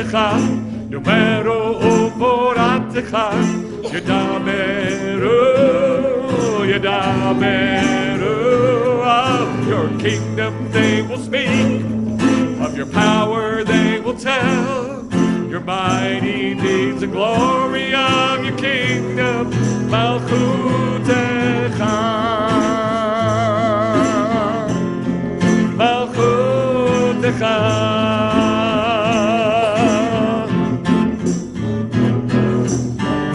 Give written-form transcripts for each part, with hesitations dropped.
Malchutecha, Numero Umoratecha, Yedaberu, Yedaberu. Of your kingdom they will speak, of your power they will tell, your mighty deeds and glory of your kingdom, Malchutecha, Malchutecha.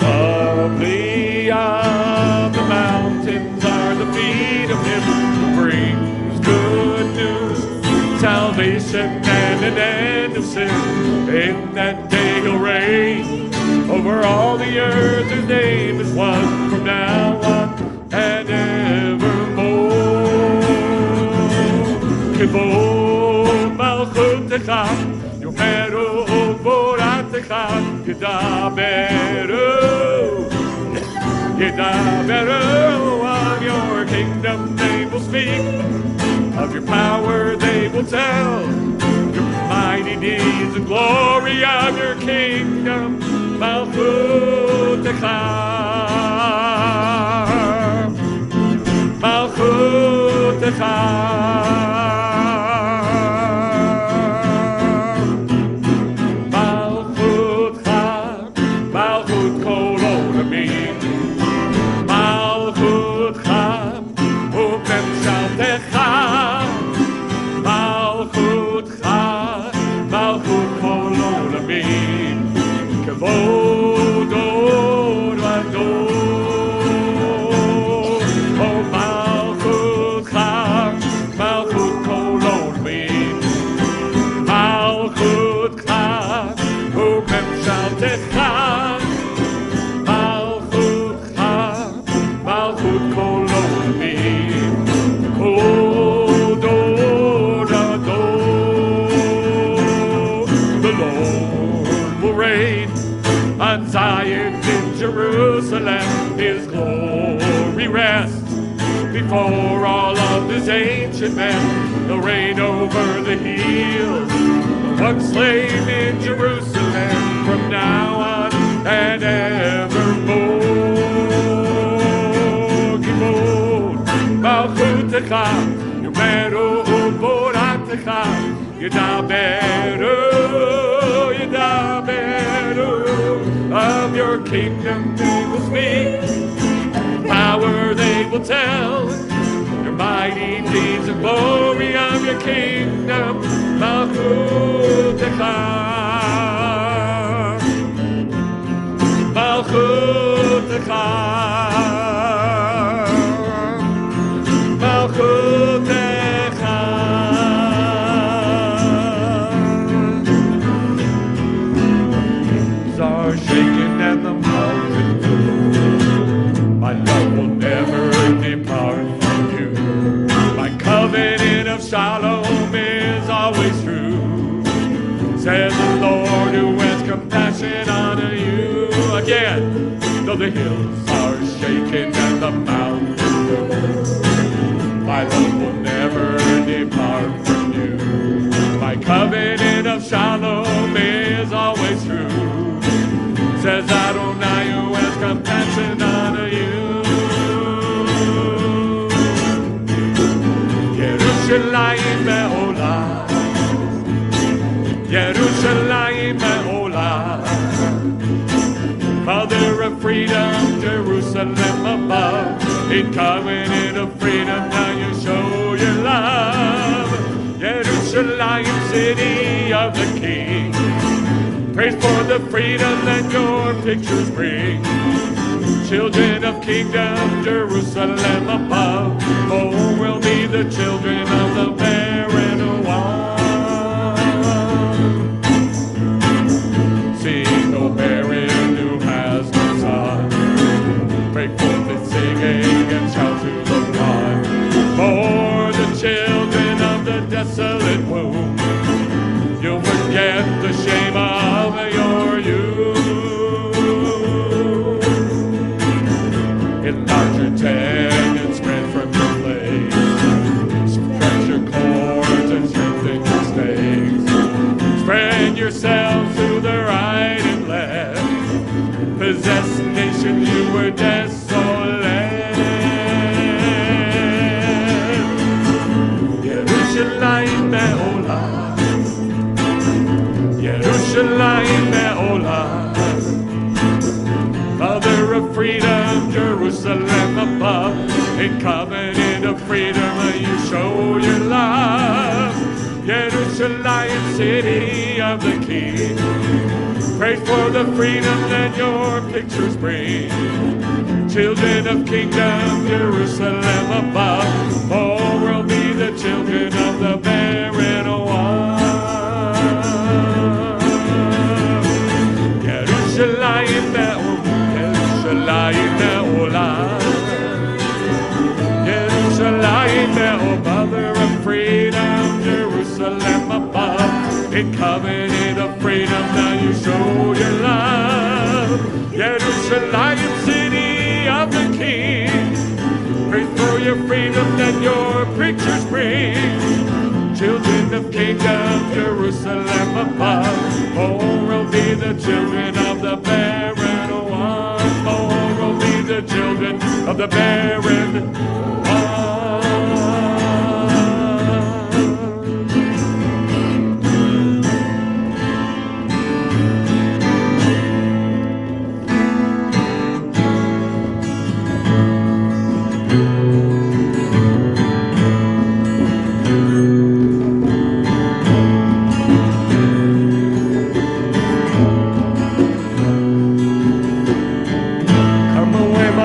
Lovely of the mountains are the feet of him who brings good news, salvation and an end of sin. In that day he'll reign over all the earth. His name is one from now on and evermore. Kivod Malchutecha, Yomeru Umoratecha, Yedaberu, Yedaberu. Of your kingdom they will speak, of your power they will tell, your mighty deeds and glory of your kingdom, Malchutecha, Malchutecha. Jerusalem, his glory rests before all of his ancient men. He'll reign over the hills, one slave in Jerusalem from now on and evermore. Kivod Malchutecha, Yomeru Umoratecha, Yedaberu, Yedaberu. Of your kingdom they will speak, power they will tell, your mighty deeds and glory of your kingdom, Malchutecha, Malchutecha, Malchutecha. Are shaken and the mountains move. My love will never depart from you. My covenant of shalom is always true, says the Lord who has compassion on you. Again, though the hills are shaken and the mountains move, my love will never depart from you. My covenant of shalom is always true, says Adonai who has compassion on you. Yerushalayim me'olah, Yerushalayim me'olah, Mother of freedom, Jerusalem above. In covenant of freedom, now you show your love. Yerushalayim, city of the King, praise for the freedom that your pictures bring. Children of kingdom, Jerusalem above. Oh, we'll be the children of the barren one. Sing, O barren who has no son, break forth in singing and shout to the one. For the children of the desolate womb, you'll forget the shame of your youth. Enlarge your tent and spread from your place. Stretch your cords and strengthen your stakes. Spread yourselves to the Yerushalayim Me'olah, Yerushalayim Me'olah, Mother of freedom, Jerusalem above, in covenant of freedom you show your love. Yerushalayim, city of the King, praise for the freedom that your pictures bring. Children of kingdom, Jerusalem above, all will be the children of the barren one. Yerushalayim Me'olah, Yerushalayim Me'olah, Yerushalayim Me'olah, Mother of freedom, Jerusalem above, in covenant of freedom now you show your love. Yerushalayim, city of the King, praise for your freedom that your pictures bring. Children of kingdom, Jerusalem above, more will be the children of the barren one. More will be the children of the barren one.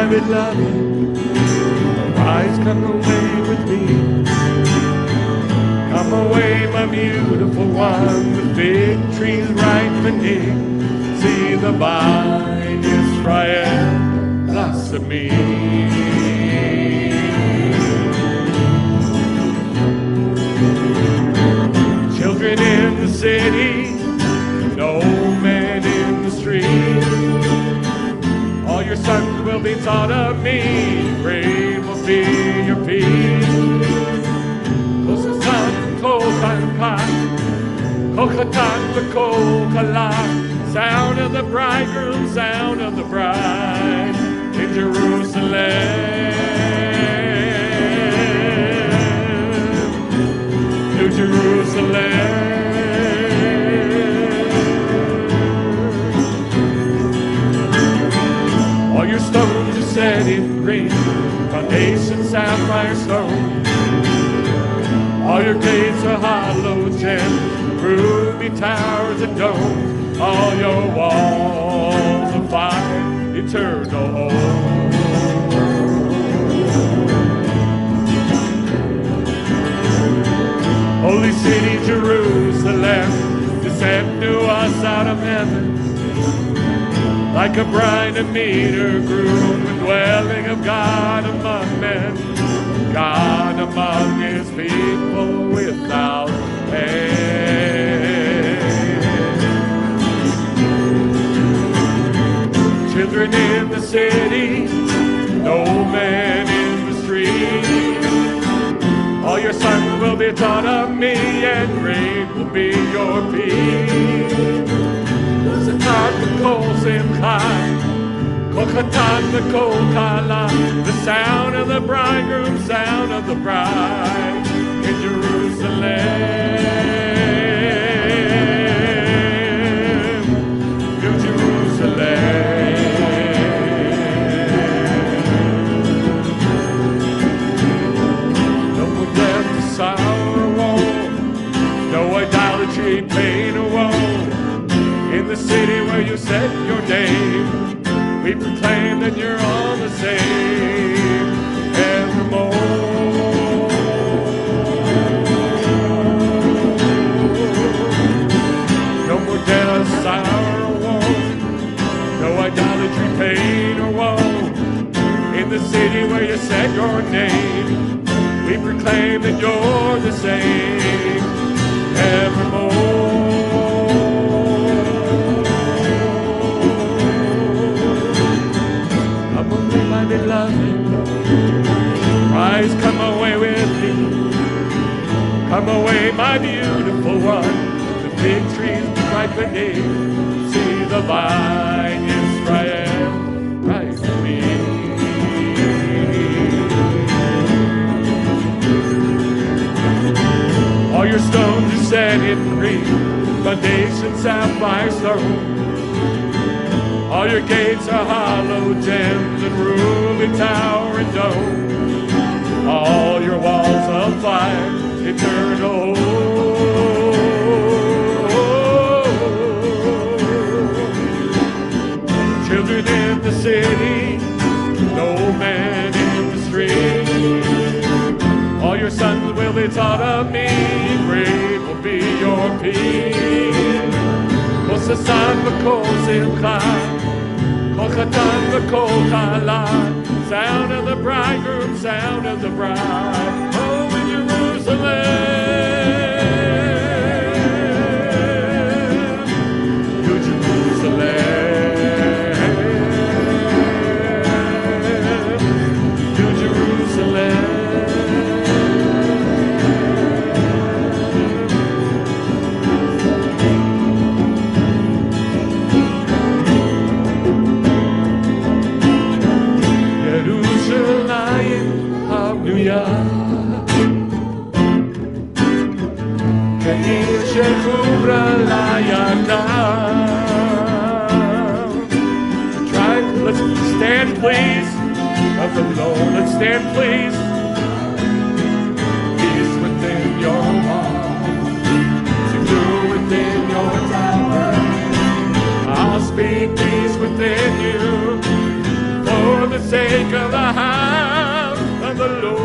Beloved, arise, come away with me. Come away, my beautiful one, the fig trees ripening. See the vine, Israel, blossoming. Children in the city, no man in the street. All your sons will be taught of me, great will be your peace. Kosatan, Kokatan, Kokala, sound of the bridegroom, sound of the bride in Jerusalem, New Jerusalem. All your stones are set in green, foundation sapphire stone. All your gates are hollow gems, ruby towers and domes. All your walls of fire, eternal home. Holy city Jerusalem, descend to us out of heaven. Like a bride to meet her groom, the dwelling of God among men, God among his people without end. Children in the city, no man in the street. All your sons will be taught of me, and great will be your peace. The sound of the bridegroom, sound of the bride in Jerusalem, New Jerusalem. No more death, sorrow, woe, no idolatry, pain or woe. In the city where you set your name, we proclaim that you're all the same evermore. No more death, sorrow, woe, no idolatry, pain or woe. In the city where you set your name, we proclaim that you're the same evermore. My beloved, rise, come away with me. Come away, my beautiful one. The fig trees ripening. See the vine, Israel, rise with me. cornerstone to set it free, foundation sapphire stone. All your gates are hollow gems and ruby tower and dome. All your walls of fire, eternal. Children in the city, no man in the street. All your sons will be taught of me, great will be your peace. Kosasan v'kol simcha, kol chatan v'kol kala. Sound of the bridegroom, sound of the bride. Oh, in Jerusalem, to Jerusalem, to Jerusalem. Let's stand, please, of the Lord. Let's stand, please. Peace within your walls, secure within your tower. I'll speak peace within you for the sake of the house of the Lord.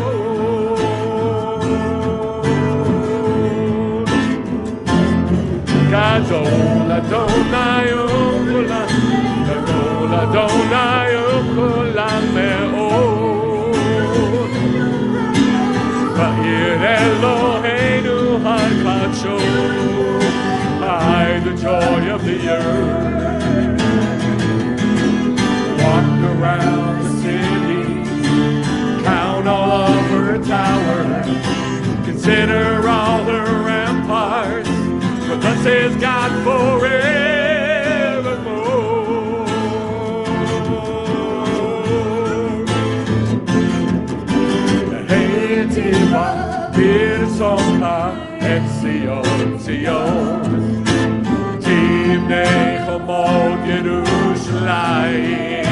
Gadol Adonai Olam, Gadol Adonai Olam Me'od. Va'ir Eloheinu HaKadosh, hide the joy of the earth. Walk around the city, count all of her towers, consider all her ramparts. For thus says God forevermore. Hey, Tiva, Birsonha, et Tzion, Tzion. Timnei Chomot Yerushalayim.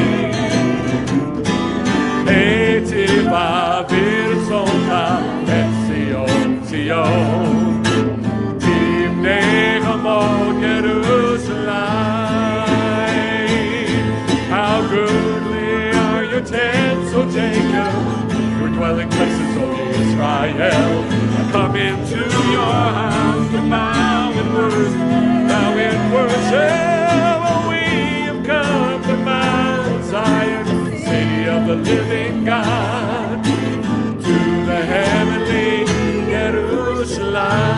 Hey, Tiva, Birsonha, et Tzion, Tzion. How goodly are your tents, O Jacob, your dwelling places, O Israel. I come into your house to bow in worship, oh, we have come to Mount Zion, city of the living God, to the heavenly Jerusalem.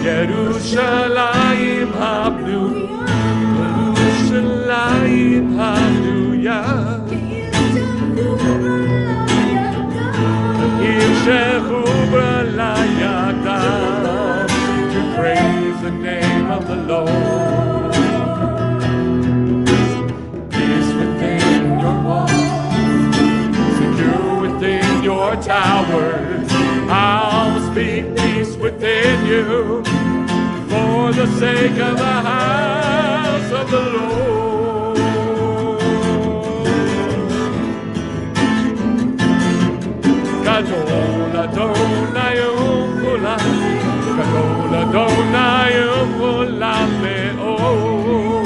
Yerushalayim habnu, Yerushalayim habnuyah. Yimshechu b'layadam, to praise the name of the Lord. Peace within your walls, secure within your towers. I'll speak peace within you, for the sake of the house of the Lord. Gadol Adonai Olam, Gadol Adonai Olam Me'od.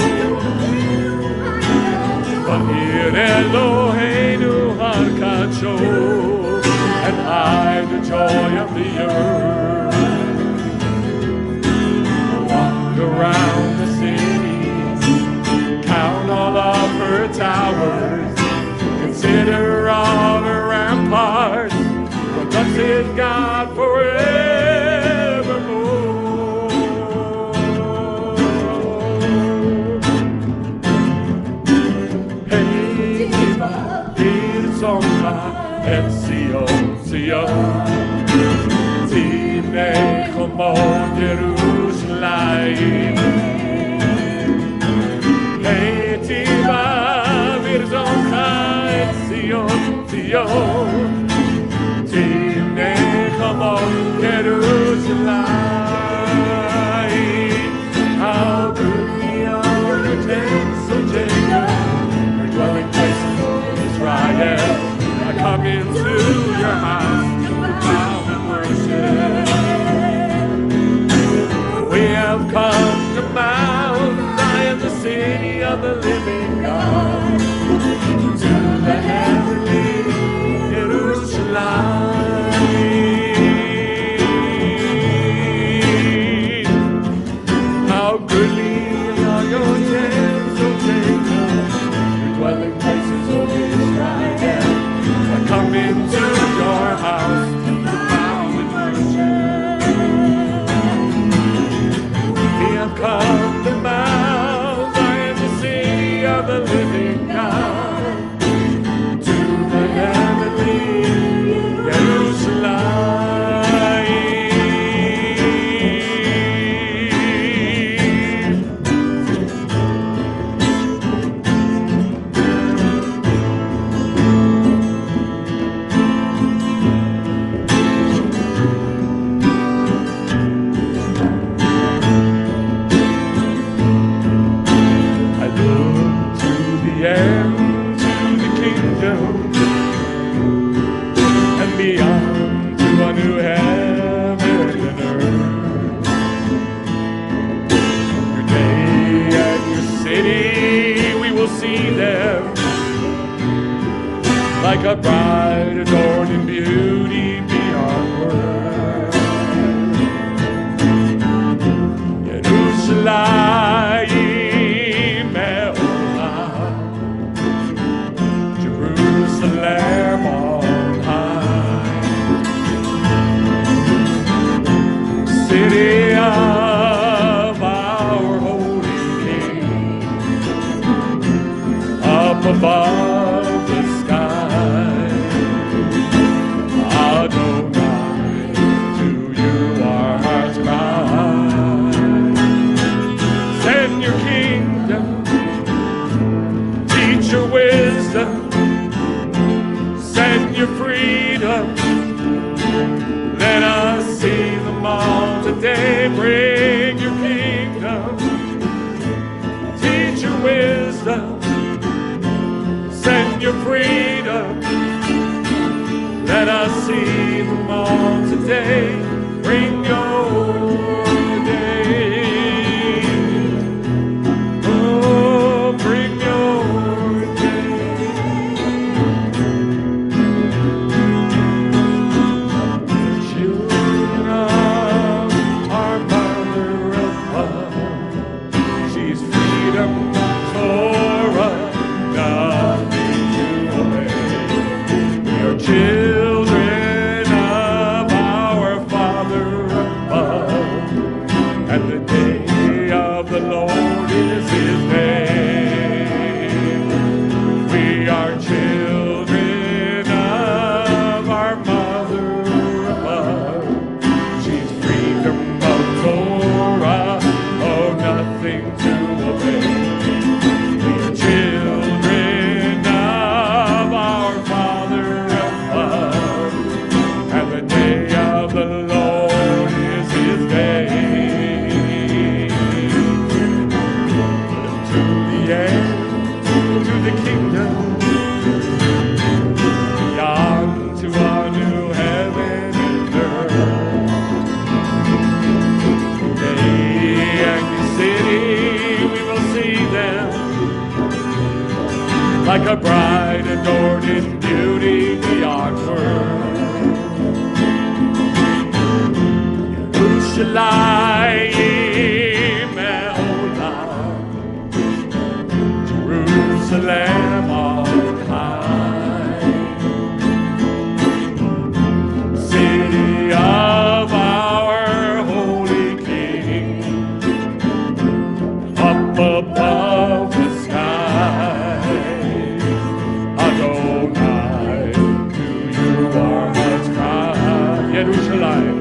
Va'ir Eloheinu HaKadosh, and hide the joy of the earth. Around the city, count all of her towers, consider all her ramparts, for thus is God forevermore. Hey, Birsonha, et Tzion, Tzion, Timnei Chomot Yerushalayim. Hey, Tiva, Birsonha, et Tzion. Tzion, Tzion, Tinechamo, Yerushalayim. How good are your tents, O Jacob, your dwelling place in Israel. I come into your house to bow and worship. We have come to Mount Zion, the city of the living God, to the heavenly Jerusalem. How goodly are your tents, O Jacob, your dwelling places, O Israel. I come into your house to bow and worship. We have come to Mount Zion, the city of the living God, to the heavenly Jerusalem. I look to the end, to the kingdom, and beyond to a new heaven and earth. Your day and your city, we will see them like a bride adorned in beauty beyond words. Yerushalayim Me'olam, Jerusalem on high, city of our holy King, up above the sky. Adonai, to you our hearts cry. Send your kingdom, teach your wisdom, send your freedom. Let us see them all today. Bring your kingdom, teach your wisdom, send your freedom. Let us see them all today. Bring your day. Oh, bring your day. Children of our mother above, she's freedom, Torah, nothing to obey. We are children of our Father above, and the day of the Lord is His name. We are children of our Mother above. She's freedom of Torah, oh, nothing to obey. We are children of our Father above, and the day of the Lord is His name. To the end, to the kingdom, beyond to our new heaven and earth. Day and your city, we will see them like a bride adorned in beauty beyond words. Yerushalayim Me'olam, Jerusalem on high, city of our holy King, up above the sky. Adonai, to you our hearts cry. Yerushalayim.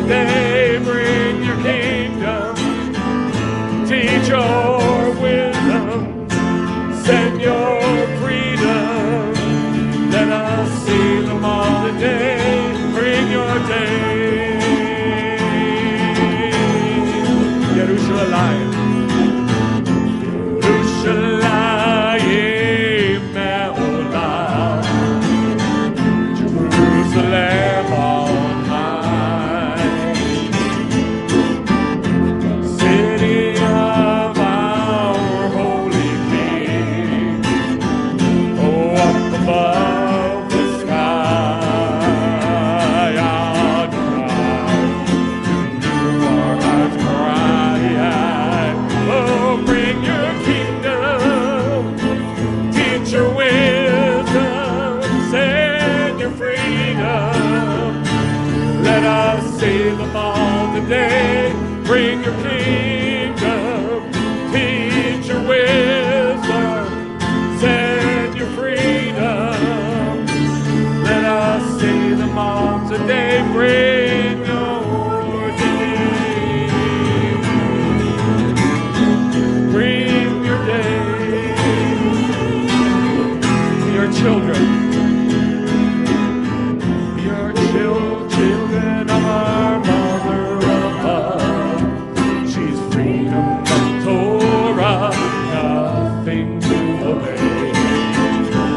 today. Bring your kingdom. Teach your wisdom. Send your freedom. Let us see them all today. Bring your day. Yerushalayim. Yerushalayim me'olam. Jerusalem on high. City of our holy King. Oh, up above the sky. Adonai, you are our cry. Oh, bring your kingdom. Teach your wisdom. Send your freedom. Let us see them all today. Bring your kingdom. Teach your wisdom. Send your freedom. Let us see them all today. Bring your day. Bring your day. Your children. Your children of our mother above. She's freedom of Torah, nothing to obey.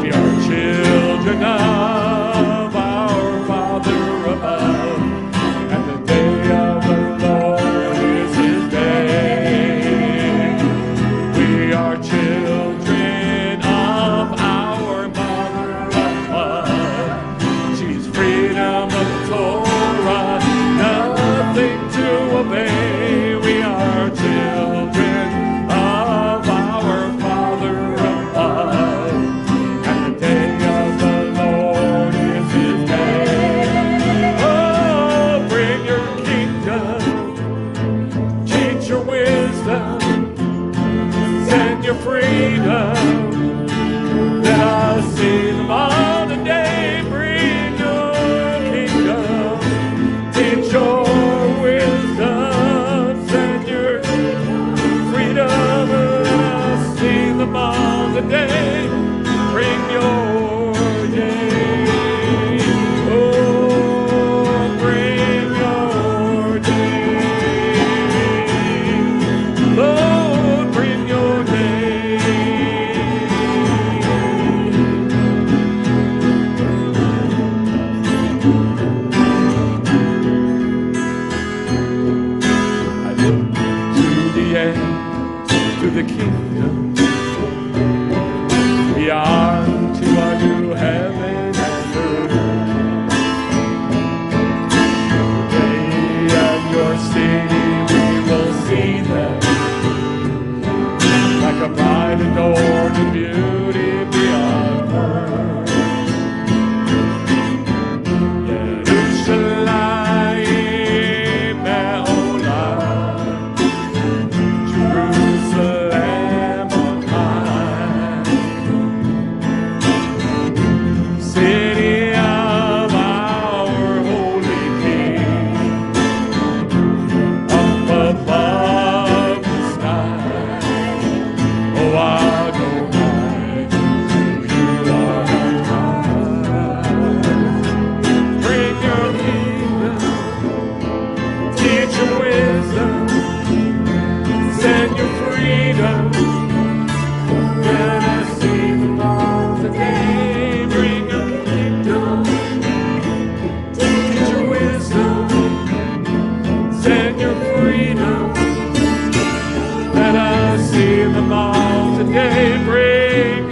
We are children of our Father above, and the day of the Lord is His day. We are children of our Mother above. She's freedom of Torah, nothing to obey. We are children of our Father above, and the day of the Lord is His day. Oh, bring your kingdom, teach your wisdom, send your freedom. Let us see them all today. Bring your kingdom, teach your wisdom, send your freedom. Let us see them all today. Bring your day. Oh, bring your day. Lord, bring your day. I look to the end, to the kingdom, beyond to our new heaven and earth. Today at your city we will see them, like a bride adorned in beauty beyond words. Yerushalayim me'olam. Jerusalem on high. City of our holy King. Up above the sky. Oh, Adonai, you are our God. Bring your kingdom, teach your wisdom, send your freedom. Let us see them all today. Bring your kingdom, teach your wisdom, send your freedom. Let us see them all today. Bring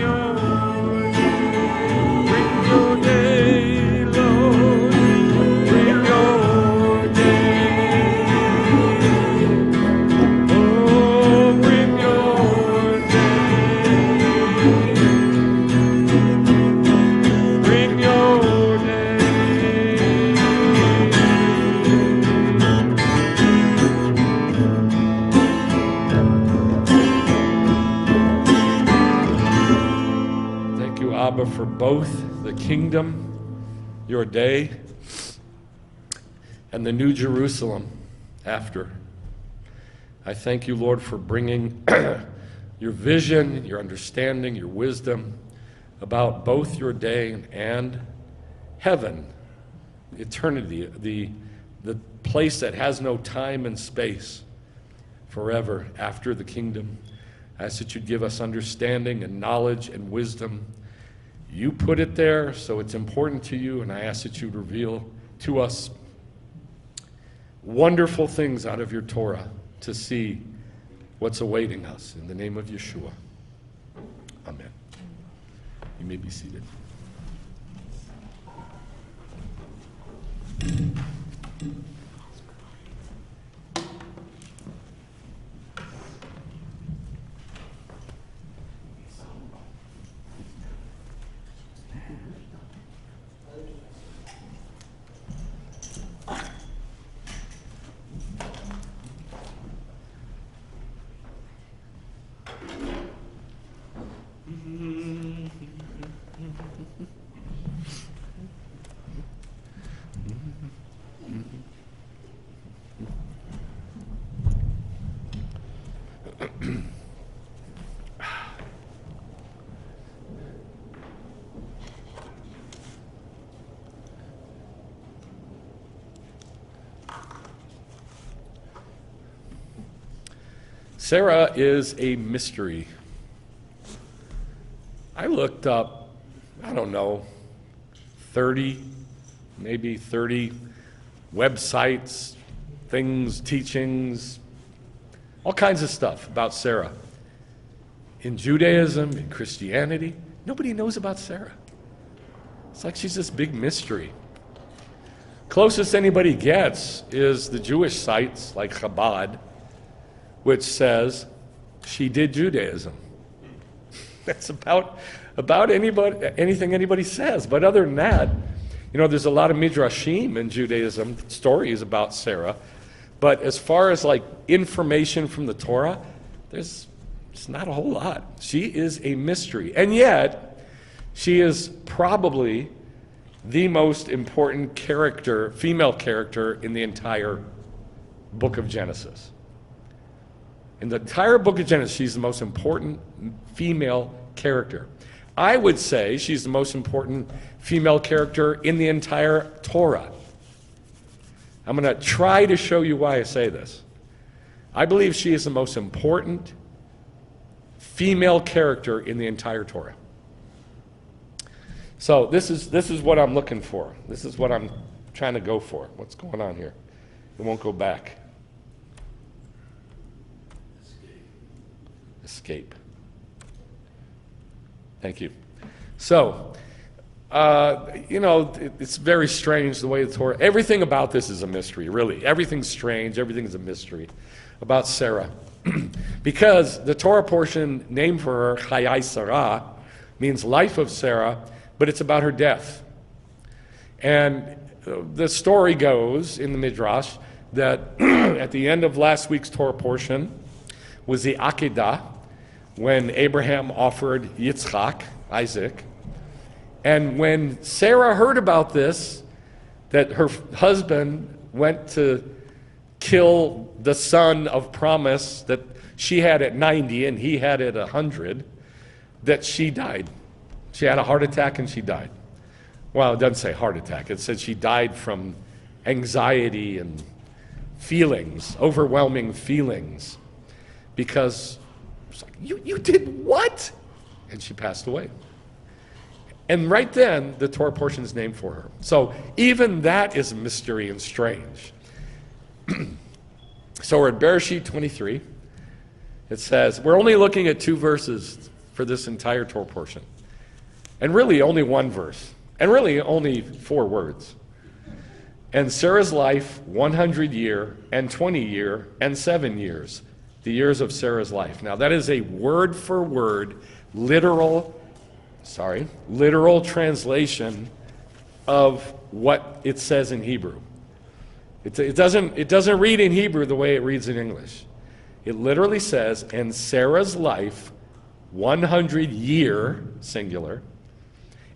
your day, Lord. Bring your day. Oh, bring your day. Bring your day. Thank you, Abba, for both the kingdom, your day, and the New Jerusalem after. I thank you, Lord, for bringing your vision, your understanding, your wisdom about both your day and heaven, eternity, the place that has no time and space, forever after the kingdom. I ask that you'd give us understanding and knowledge and wisdom. You put it there, so it's important to you, and I ask that you'd reveal to us wonderful things out of your Torah to see what's awaiting us. In the name of Yeshua. Amen. You may be seated. Sarah is a mystery. I looked up, I don't know, 30 websites, things, teachings, all kinds of stuff about Sarah. In Judaism, in Christianity, nobody knows about Sarah. It's like she's this big mystery. Closest anybody gets is the Jewish sites like Chabad, which says she did Judaism. That's about anything anybody says. But other than that, there's a lot of midrashim in Judaism, stories about Sarah. But as far as like information from the Torah, it's not a whole lot. She is a mystery. And yet, she is probably the most important character, female character, in the entire book of Genesis. In the entire book of Genesis, she's the most important female character. I would say she's the most important female character in the entire Torah. I'm going to try to show you why I say this. I believe she is the most important female character in the entire Torah. So this is what I'm looking for. This is what I'm trying to go for. What's going on here? It won't go back. Escape. Thank you. So, it's very strange the way the Torah, everything about this is a mystery, really. Everything's strange, everything is a mystery about Sarah. Because the Torah portion named for her, Chayai Sarah, means life of Sarah, but it's about her death. And the story goes in the Midrash that at the end of last week's Torah portion was the Akedah, when Abraham offered Yitzchak, Isaac. And when Sarah heard about this, that her husband went to kill the son of promise that she had at 90 and he had at 100, that she died. She had a heart attack and she died. Well, it doesn't say heart attack. It said she died from anxiety and feelings, overwhelming feelings, because it's like, you did what? And she passed away. And right then, the Torah portion is named for her. So even that is a mystery and strange. So we're at Bereshit 23. It says, we're only looking at 2 verses for this entire Torah portion. And really only 1 verse. And really only 4 words. And Sarah's life, 100 year, and 20 year, and 7 years. The years of Sarah's life. Now that is a word for word, literal translation of what it says in Hebrew. It doesn't read in Hebrew the way it reads in English. It literally says, and Sarah's life, 100 year, singular,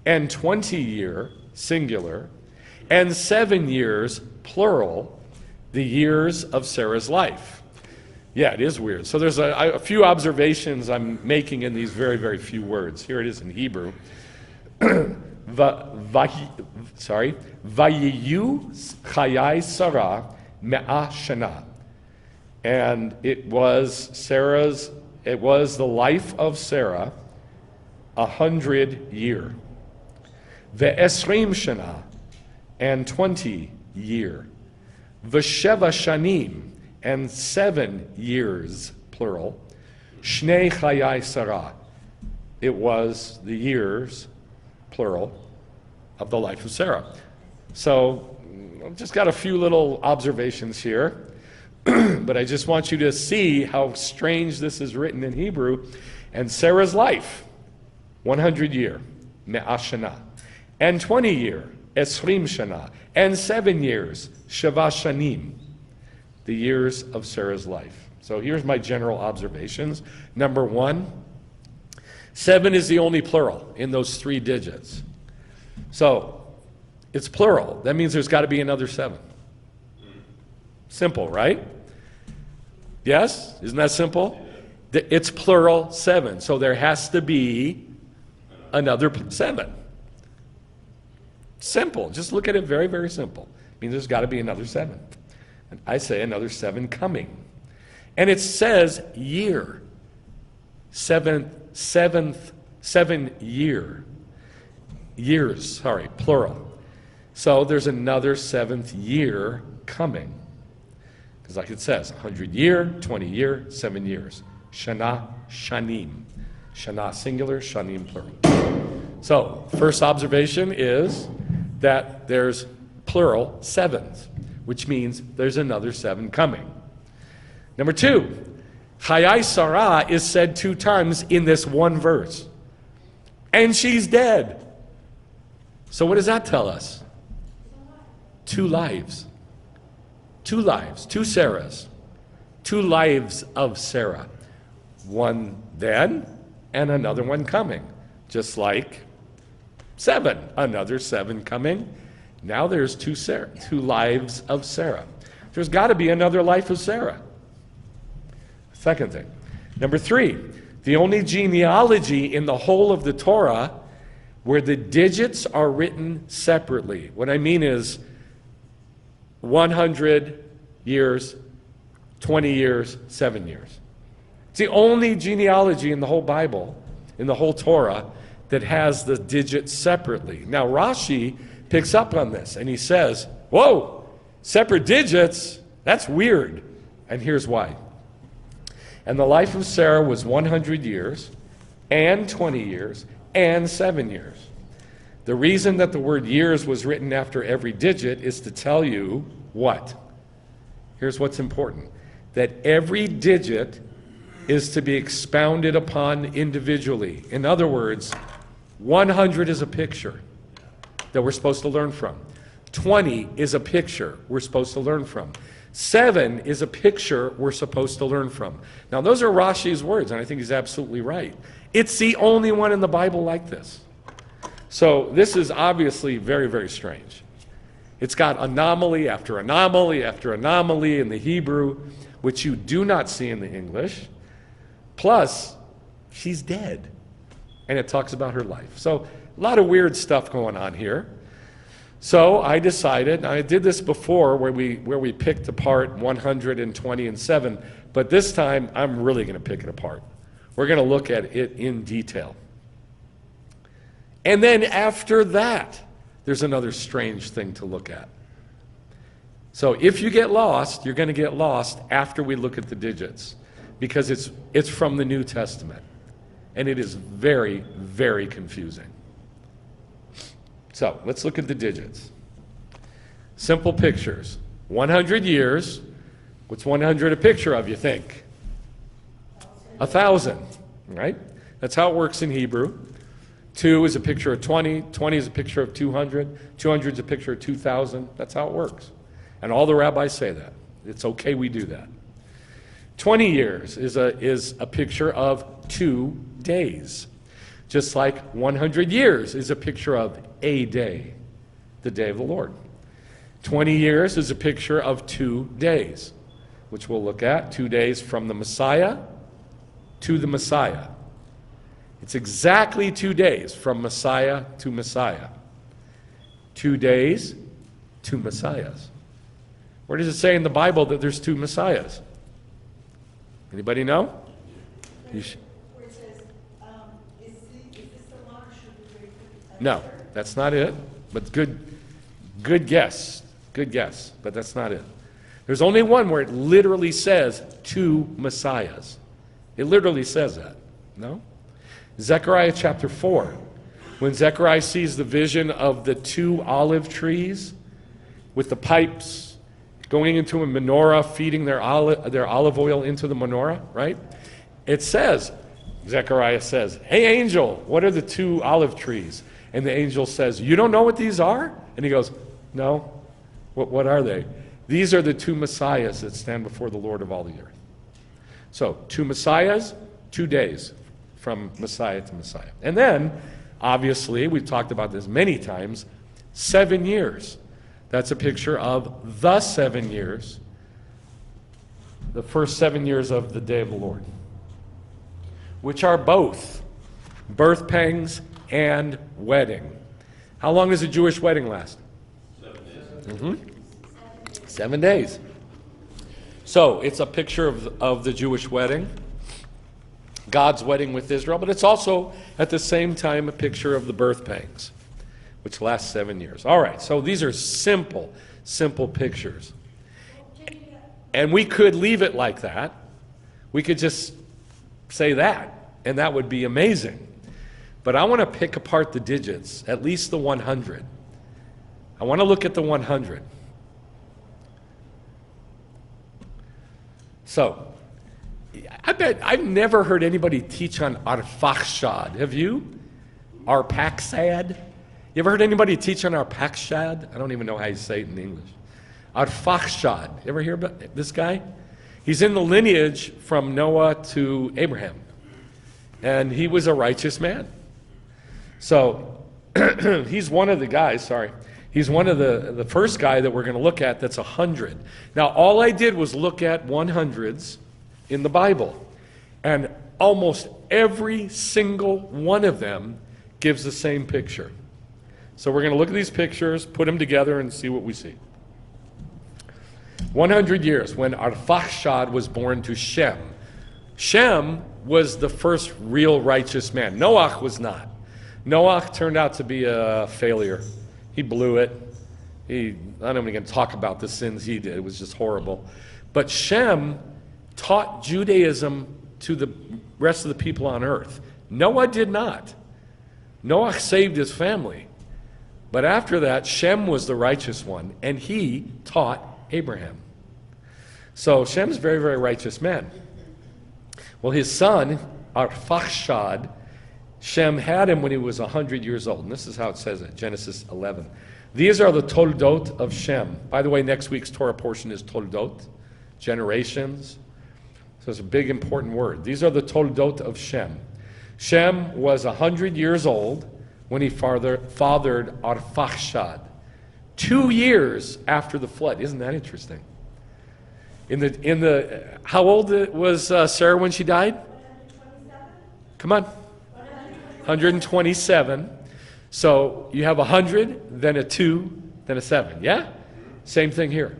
and 20 year, singular, and 7 years, plural, the years of Sarah's life. Yeah, it is weird. So there's a few observations I'm making in these very, very few words. Here it is in Hebrew. Vayiyu Chayai Sarah me'ah shana. And it was the life of Sarah 100 year. Ve'esrim shana, and 20 year. V'sheva shanim, and 7 years, plural. Shnei chayai Sarah. It was the years, plural, of the life of Sarah. So, I've just got a few little observations here. But I just want you to see how strange this is written in Hebrew. And Sarah's life, 100 year, me'ah shana, and 20 year, esrim shana, and 7 years, sheva shanim, the years of Sarah's life. So here's my general observations. Number 1, 7 is the only plural in those 3 digits. So it's plural. That means there's got to be another 7. Simple, right? Yes? Isn't that simple? It's plural 7. So there has to be another 7. Simple. Just look at it, very, very simple. It means there's got to be another 7. And I say another 7 coming. And it says year. 7 year. Years, plural. So there's another 7th year coming. Because like it says, 100 year, 20 year, 7 years. Shana, shanim. Shana singular, shanim plural. So, first observation is that there's plural 7s, which means there's another 7 coming. Number 2, Chayai Sarah is said 2 times in this one verse. And she's dead. So what does that tell us? 2 lives. 2 lives, 2 Sarahs. 2 lives of Sarah. One then, and another one coming. Just like 7, another 7 coming. Now there's 2 lives of Sarah. There's got to be another life of Sarah. Second thing. Number 3, the only genealogy in the whole of the Torah where the digits are written separately. What I mean is 100 years, 20 years, 7 years. It's the only genealogy in the whole Bible, in the whole Torah, that has the digits separately. Now Rashi picks up on this and he says, whoa, separate digits? That's weird. And here's why. And the life of Sarah was 100 years, and 20 years, and 7 years. The reason that the word years was written after every digit is to tell you what? Here's what's important. That every digit is to be expounded upon individually. In other words, 100 is a picture that we're supposed to learn from. 20 is a picture we're supposed to learn from. 7 is a picture we're supposed to learn from. Now, those are Rashi's words, and I think he's absolutely right. It's the only one in the Bible like this. So this is obviously very, very strange. It's got anomaly after anomaly after anomaly in the Hebrew, which you do not see in the English. Plus, she's dead, and it talks about her life. So a lot of weird stuff going on here. So I decided, I did this before where we picked apart 120 and 7, but this time I'm really going to pick it apart. We're going to look at it in detail. And then after that, there's another strange thing to look at. So if you get lost, you're going to get lost after we look at the digits, because it's from the New Testament, and it is very, very confusing. So let's look at the digits. Simple pictures. 100 years. What's 100 a picture of, you think? 1,000, right? That's how it works in Hebrew. 2 is a picture of 20. 20 is a picture of 200. 200 is a picture of 2,000. That's how it works. And all the rabbis say that. It's okay we do that. 20 years is a picture of 2 days. Just like 100 years is a picture of a day, the day of the Lord. 20 years is a picture of 2 days, which we'll look at. 2 days from the Messiah to the Messiah. It's exactly 2 days from Messiah to Messiah. 2 days, 2 Messiahs. Where does it say in the Bible that there's 2 Messiahs? Anybody know? Where it says, is this the one or should we read it? No, that's not it. But good guess. Good guess, but that's not it. There's only one where it literally says 2 Messiahs. It literally says that. No? Zechariah chapter 4. When Zechariah sees the vision of the 2 olive trees with the pipes going into a menorah, feeding their olive oil into the menorah, right? It says, Zechariah says, "Hey angel, what are the 2 olive trees?" And the angel says, "You don't know what these are?" And he goes, "No. What are they?" These are the 2 Messiahs that stand before the Lord of all the earth. So, 2 Messiahs, 2 days from Messiah to Messiah. And then, obviously, we've talked about this many times, 7 years. That's a picture of the 7 years, the first 7 years of the day of the Lord, which are both birth pangs and wedding. How long does a Jewish wedding last? 7 days. 7 days. So it's a picture of the Jewish wedding, God's wedding with Israel, but it's also at the same time a picture of the birth pangs, which lasts 7 years. All right, so these are simple pictures. And we could leave it like that. We could just say that, and that would be amazing. But I want to pick apart the digits, at least the 100. I want to look at the 100. So, I bet I've never heard anybody teach on Arpachshad. Have you? Arpachshad? You ever heard anybody teach on Arpachshad? I don't even know how you say it in English. Arpachshad. You ever hear about this guy? He's in the lineage from Noah to Abraham. And he was a righteous man. So, he's one of the guys, he's one of the first guy that we're going to look at that's 100. Now, all I did was look at 100s in the Bible. And almost every single one of them gives the same picture. So we're going to look at these pictures, put them together, and see what we see. 100 years, when Arpachshad was born to Shem. Shem was the first real righteous man. Noah was not. Noah turned out to be a failure. He blew it. I'm not even going to talk about the sins he did. It was just horrible. But Shem taught Judaism to the rest of the people on earth. Noah did not. Noah saved his family. But after that, Shem was the righteous one, and he taught Abraham. So Shem's a very, very righteous man. Well, his son, Arpachshad, Shem had him when he was 100 years old. And this is how it says it, Genesis 11. These are the Toldot of Shem. By the way, next week's Torah portion is Toldot, generations. So it's a big, important word. These are the Toldot of Shem. Shem was 100 years old when he fathered Arpachshad, 2 years after the flood. Isn't that interesting? How old was Sarah when she died? 127? Come on. 127. So you have 100, then a 2, then a 7. Yeah? Same thing here.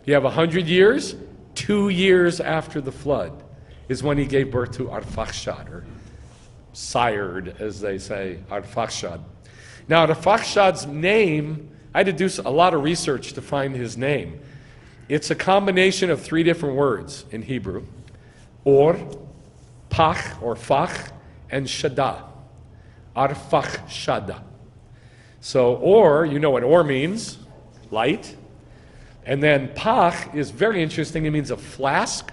You have 100 years, 2 years after the flood is when he gave birth to Arpachshad, or sired, as they say, Arpachshad. Now, Arpachshad's name, I had to do a lot of research to find his name. It's a combination of 3 different words in Hebrew. Or, Pach, or Fach, and Shada. Arpachshad. So, or, you know what or means, light. And then Pach is very interesting. It means a flask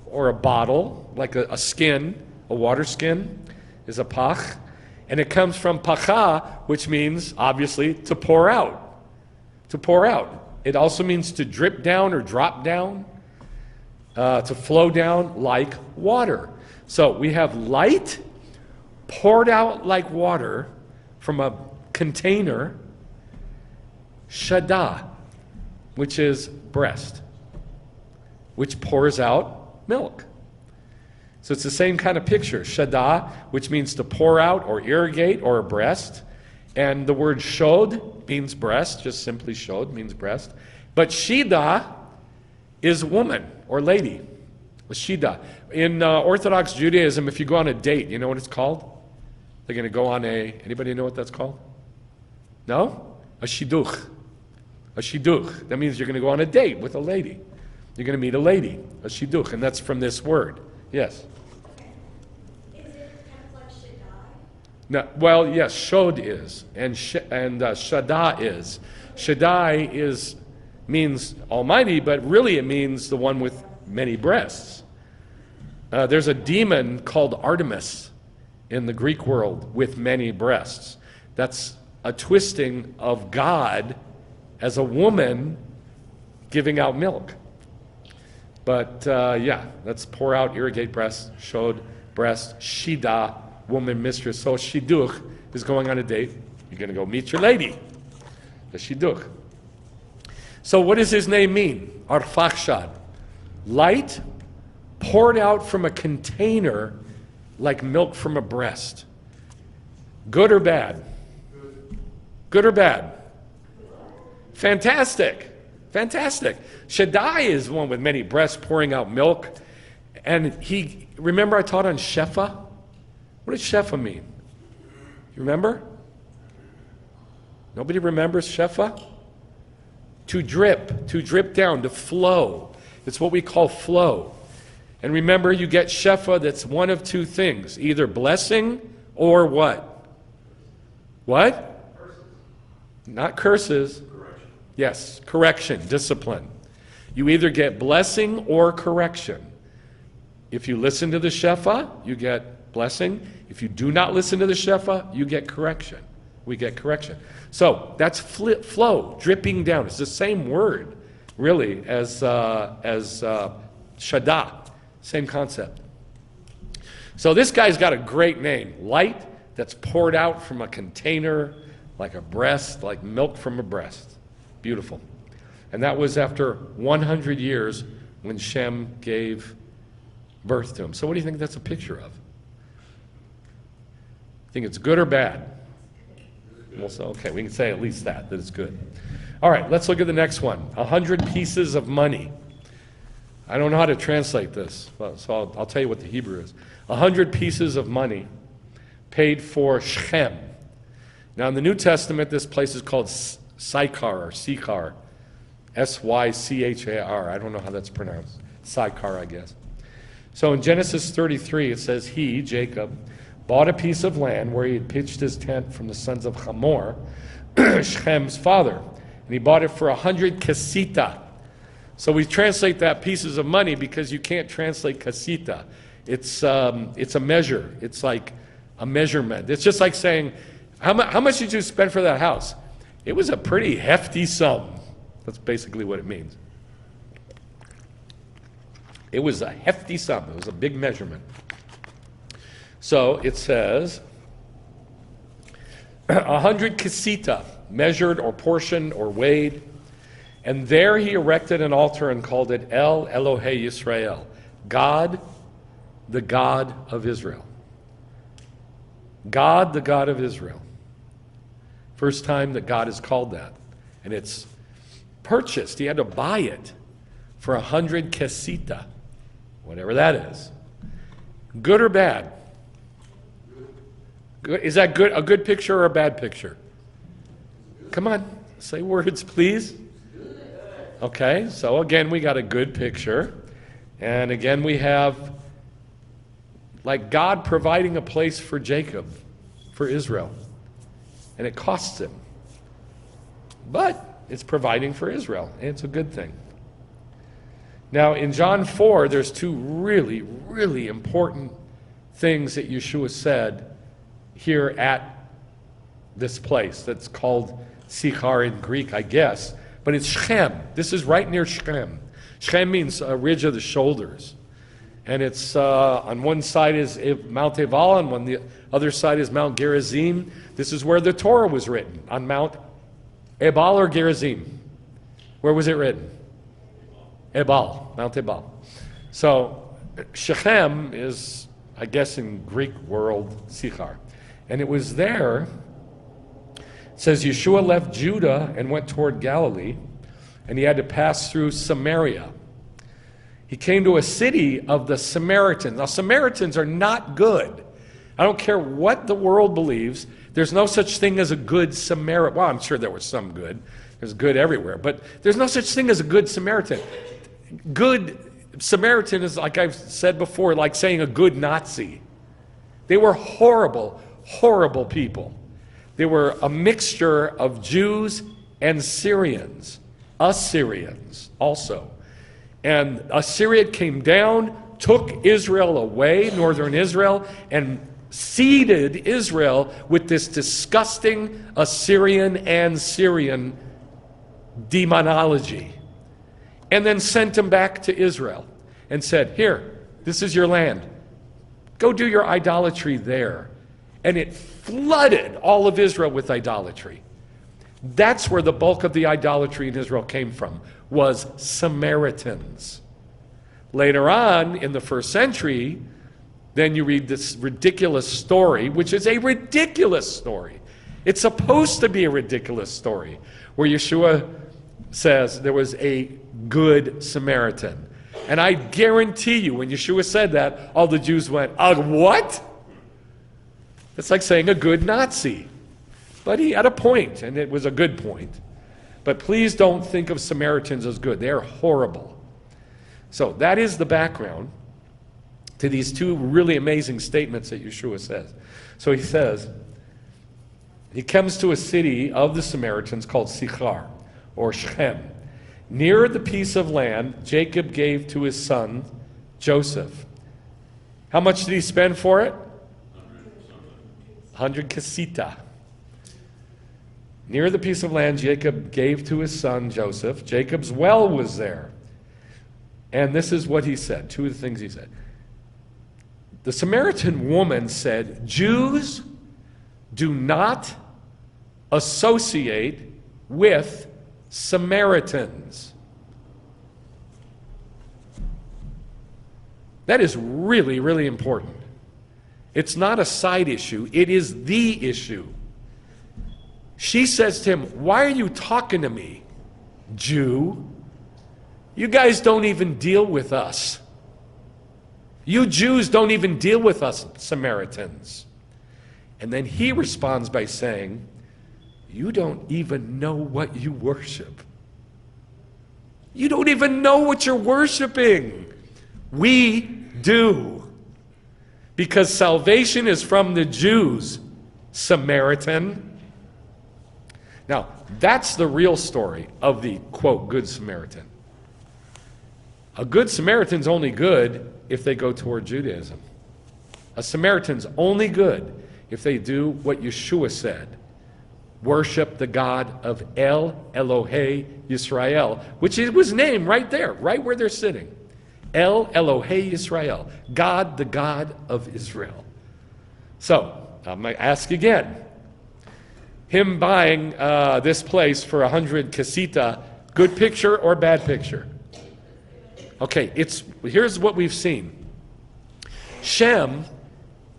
or a bottle, like a skin, a water skin is a Pach. And it comes from Pacha, which means, obviously, to pour out. To pour out. It also means to drip down or drop down, to flow down like water. So we have light poured out like water from a container, Shada, which is breast, which pours out milk. So it's the same kind of picture. Shadah, which means to pour out or irrigate, or a breast. And the word shod means breast, just simply shod means breast. But shida is woman or lady. Shida. In Orthodox Judaism, if you go on a date, you know what it's called? They're going to go on anybody know what that's called? No? A shidduch. A shidduch. That means you're going to go on a date with a lady. You're going to meet a lady, a shidduch, and that's from this word. Yes? Is it kind of like Shaddai? No, well, yes, shod is, and shaddai is. Shaddai means almighty, but really it means the one with many breasts. There's a demon called Artemis in the Greek world with many breasts. That's a twisting of God as a woman giving out milk. But let's pour out, irrigate breast, shod, breast, shida, woman, mistress. So shidduch is going on a date. You're going to go meet your lady, the shidduch. So what does his name mean? Arfachshad. Light poured out from a container like milk from a breast. Good or bad? Good or bad? Fantastic. Fantastic. Shaddai is one with many breasts pouring out milk. And remember I taught on Shefa? What does Shefa mean? You remember? Nobody remembers Shefa? To drip down, to flow. It's what we call flow. And remember, you get Shefa that's one of two things, either blessing or what? What? Curses. Not curses. Correction. Yes, correction, discipline. You either get blessing or correction. If you listen to the Shefa, you get blessing. If you do not listen to the Shefa, you get correction. We get correction. So that's flow, dripping down. It's the same word, really, as Shaddai. Same concept. So this guy's got a great name. Light that's poured out from a container, like a breast, like milk from a breast. Beautiful. And that was after 100 years when Shem gave birth to him. So what do you think that's a picture of? Think it's good or bad? Well, so, okay, we can say at least that it's good. All right, let's look at the next one. 100 pieces of money. I don't know how to translate this, so I'll tell you what the Hebrew is. 100 pieces of money paid for Shechem. Now, in the New Testament, this place is called Sychar or Sychar. Sychar. I don't know how that's pronounced. Sychar, I guess. So in Genesis 33, it says, he, Jacob, bought a piece of land where he had pitched his tent from the sons of Hamor, Shechem's father. And he bought it for 100 kasita. So we translate that pieces of money because you can't translate kasita. It's a measure. It's like a measurement. It's just like saying, how much did you spend for that house? It was a pretty hefty sum. That's basically what it means. It was a hefty sum. It was a big measurement. So it says 100 kasita, measured or portioned or weighed. And there he erected an altar and called it El Elohei Yisrael, God, the God of Israel. God, the God of Israel. First time that God is called that. And it's purchased. He had to buy it for 100 kasita, whatever that is. Good or bad? Good. Is that good? A good picture or a bad picture? Come on, say words, please. Okay, so again, we got a good picture. And again, we have like God providing a place for Jacob, for Israel. And it costs him. But it's providing for Israel, and it's a good thing. Now, in John 4, there's two really, really important things that Yeshua said here at this place that's called Sychar in Greek, I guess. But it's Shechem. This is right near Shechem. Shechem means a ridge of the shoulders. And it's on one side is Mount Ebal, and on the other side is Mount Gerizim. This is where the Torah was written, on Mount Ebal or Gerizim. Where was it written? Ebal, Mount Ebal. So Shechem is, I guess, in Greek world, Sichar. And it was there, it says Yeshua left Judah and went toward Galilee, and he had to pass through Samaria. He came to a city of the Samaritans. Now, Samaritans are not good. I don't care what the world believes. There's no such thing as a good Samaritan. Well, I'm sure there was some good. There's good everywhere. But there's no such thing as a good Samaritan. Good Samaritan is, like I've said before, like saying a good Nazi. They were horrible, horrible people. They were a mixture of Jews and Syrians. Assyrians also. And Assyria came down, took Israel away, northern Israel, and seeded Israel with this disgusting Assyrian and Syrian demonology. And then sent them back to Israel and said, here, this is your land. Go do your idolatry there. And it flooded all of Israel with idolatry. That's where the bulk of the idolatry in Israel came from, was Samaritans. Later on, in the first century, then you read this ridiculous story, which is a ridiculous story. It's supposed to be a ridiculous story, where Yeshua says there was a good Samaritan. And I guarantee you, when Yeshua said that, all the Jews went, what? That's like saying a good Nazi. But he had a point, and it was a good point. But please don't think of Samaritans as good. They're horrible. So that is the background to these two really amazing statements that Yeshua says. So he says, he comes to a city of the Samaritans called Sichar, or Shechem. Near the piece of land Jacob gave to his son Joseph. How much did he spend for it? 100 kesita. Near the piece of land Jacob gave to his son Joseph, Jacob's well was there. And this is what he said, two of the things he said. The Samaritan woman said, Jews do not associate with Samaritans. That is really, really important. It's not a side issue, it is the issue. She says to him, why are you talking to me, Jew? You guys don't even deal with us. You Jews don't even deal with us Samaritans. And then he responds by saying, you don't even know what you worship. You don't even know what you're worshiping. We do. Because salvation is from the Jews, Samaritan. Now, that's the real story of the, quote, Good Samaritan. A Good Samaritan's only good if they go toward Judaism. A Samaritan's only good if they do what Yeshua said. Worship the God of El Elohei Yisrael, which was named right there, right where they're sitting. El Elohei Yisrael, God, the God of Israel. So, I'm going to ask again. Him buying this place for 100 kesita, good picture or bad picture? Okay, here's what we've seen. Shem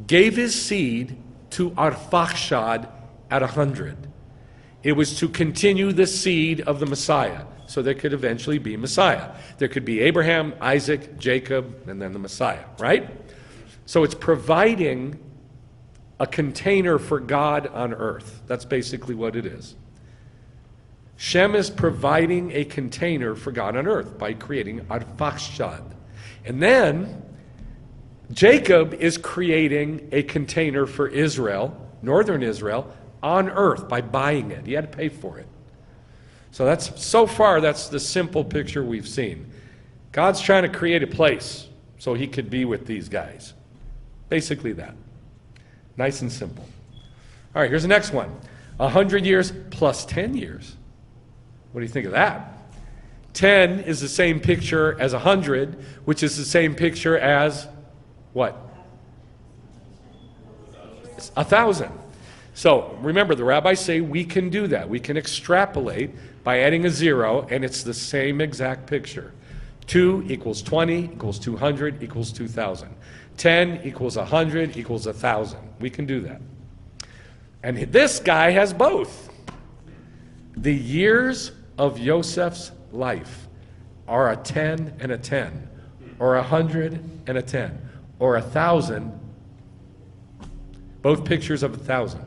gave his seed to Arpachshad at 100. It was to continue the seed of the Messiah, so there could eventually be Messiah. There could be Abraham, Isaac, Jacob, and then the Messiah, right? So it's providing a container for God on earth. That's basically what it is. Shem is providing a container for God on earth by creating Arpachshad. And then Jacob is creating a container for Israel, northern Israel, on earth by buying it. He had to pay for it. So that's the simple picture we've seen. God's trying to create a place so he could be with these guys. Basically that. Nice and simple. All right, here's the next one. 100 years plus 10 years. What do you think of that? 10 is the same picture as 100, which is the same picture as what? 1,000. So remember, the rabbis say we can do that. We can extrapolate by adding a 0, and it's the same exact picture. 2 equals 20 equals 200 equals 2,000. 10 equals 100 equals 1,000. We can do that. And this guy has both. The years of Joseph's life are a 10 and a 10, or 100 and a 10, or 1,000. Both pictures of 1,000.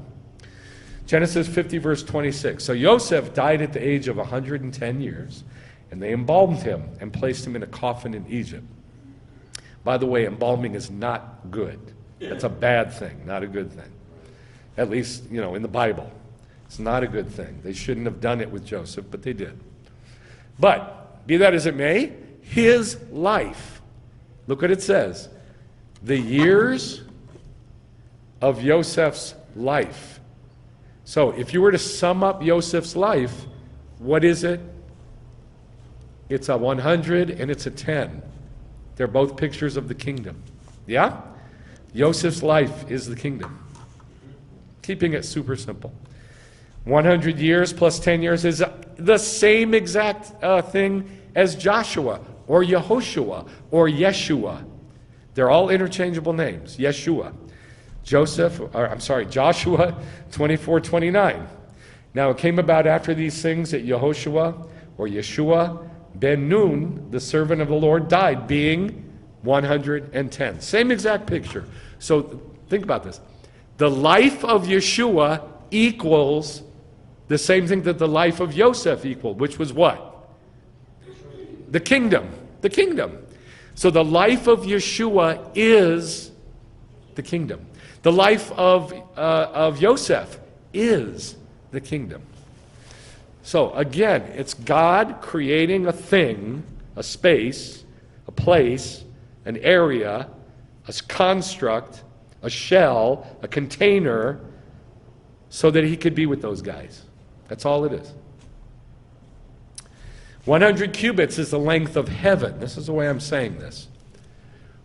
Genesis 50, verse 26. So Joseph died at the age of 110 years, and they embalmed him and placed him in a coffin in Egypt. By the way, embalming is not good. It's a bad thing, not a good thing. At least, in the Bible. It's not a good thing. They shouldn't have done it with Joseph, but they did. But, be that as it may, his life, look what it says. The years of Joseph's life. So, if you were to sum up Joseph's life, what is it? It's a 100 and it's a 10. They're both pictures of the kingdom. Yeah? Joseph's life is the kingdom. Keeping it super simple. 100 years plus 10 years is the same exact thing as Joshua or Yehoshua or Yeshua. They're all interchangeable names. Yeshua. Joshua 24:29. Now it came about after these things that Yehoshua or Yeshua ben Nun, the servant of the Lord, died, being 110. Same exact picture. So think about this. The life of Yeshua equals the same thing that the life of Joseph equaled, which was what? The kingdom. The kingdom. So the life of Yeshua is the kingdom. The life of Joseph is the kingdom. So again, it's God creating a thing, a space, a place, an area, a construct, a shell, a container, so that he could be with those guys. That's all it is. 100 cubits is the length of heaven. This is the way I'm saying this.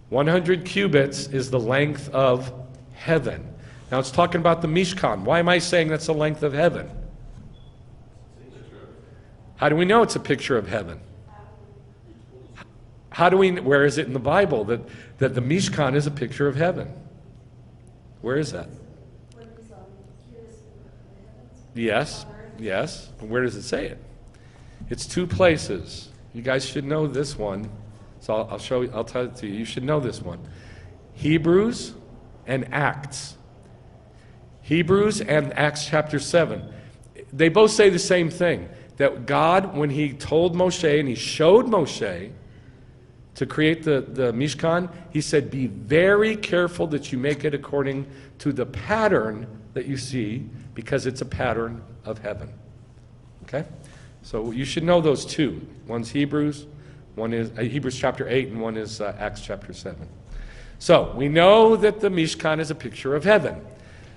100 cubits is the length of heaven. Now it's talking about the Mishkan. Why am I saying that's the length of heaven? How do we know it's a picture of heaven? Where is it in the Bible that the Mishkan is a picture of heaven? Where is that? Yes. Where does it say it? It's two places. You guys should know this one. So I'll show you. I'll tell it to you. You should know this one. Hebrews and Acts. Hebrews and Acts chapter 7. They both say the same thing. That God, when he told Moshe and he showed Moshe to create the Mishkan, he said, be very careful that you make it according to the pattern that you see, because it's a pattern of heaven. Okay? So you should know those two. One's Hebrews, one is Hebrews chapter 8, and one is Acts chapter 7. So we know that the Mishkan is a picture of heaven.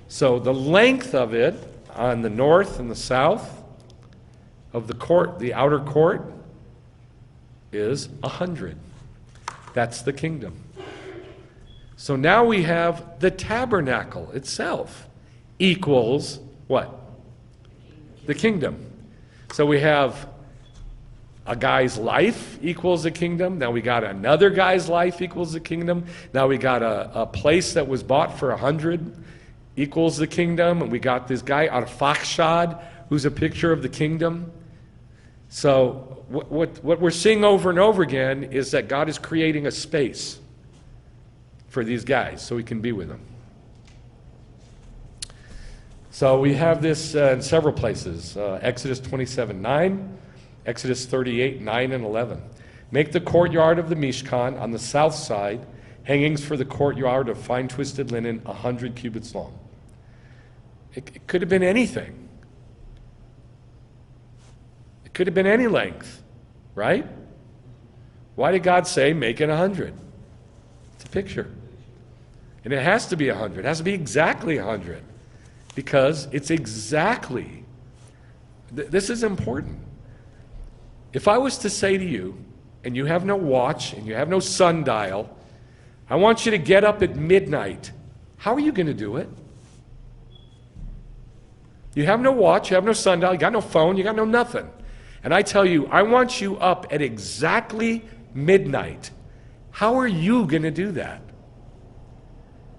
So the length of it on the north and the south of the court, the outer court, is 100. That's the kingdom. So now we have the tabernacle itself equals what? The kingdom. So we have a guy's life equals the kingdom. Now we got another guy's life equals the kingdom. Now we got a place that was bought for 100 equals the kingdom. And we got this guy Arphaxad who's a picture of the kingdom. So what we're seeing over and over again is that God is creating a space for these guys so he can be with them. So we have this in several places. Exodus 27:9, Exodus 38:9 and 11. Make the courtyard of the Mishkan on the south side, hangings for the courtyard of fine twisted linen, 100 cubits long. It could have been anything. It could have been any length, right? Why did God say make it 100? It's a picture. And it has to be 100. It has to be exactly 100. Because it's exactly, this is important. If I was to say to you, and you have no watch, and you have no sundial, I want you to get up at midnight, how are you going to do it? You have no watch, you have no sundial, you got no phone, you got no nothing. And I tell you, I want you up at exactly midnight. How are you going to do that?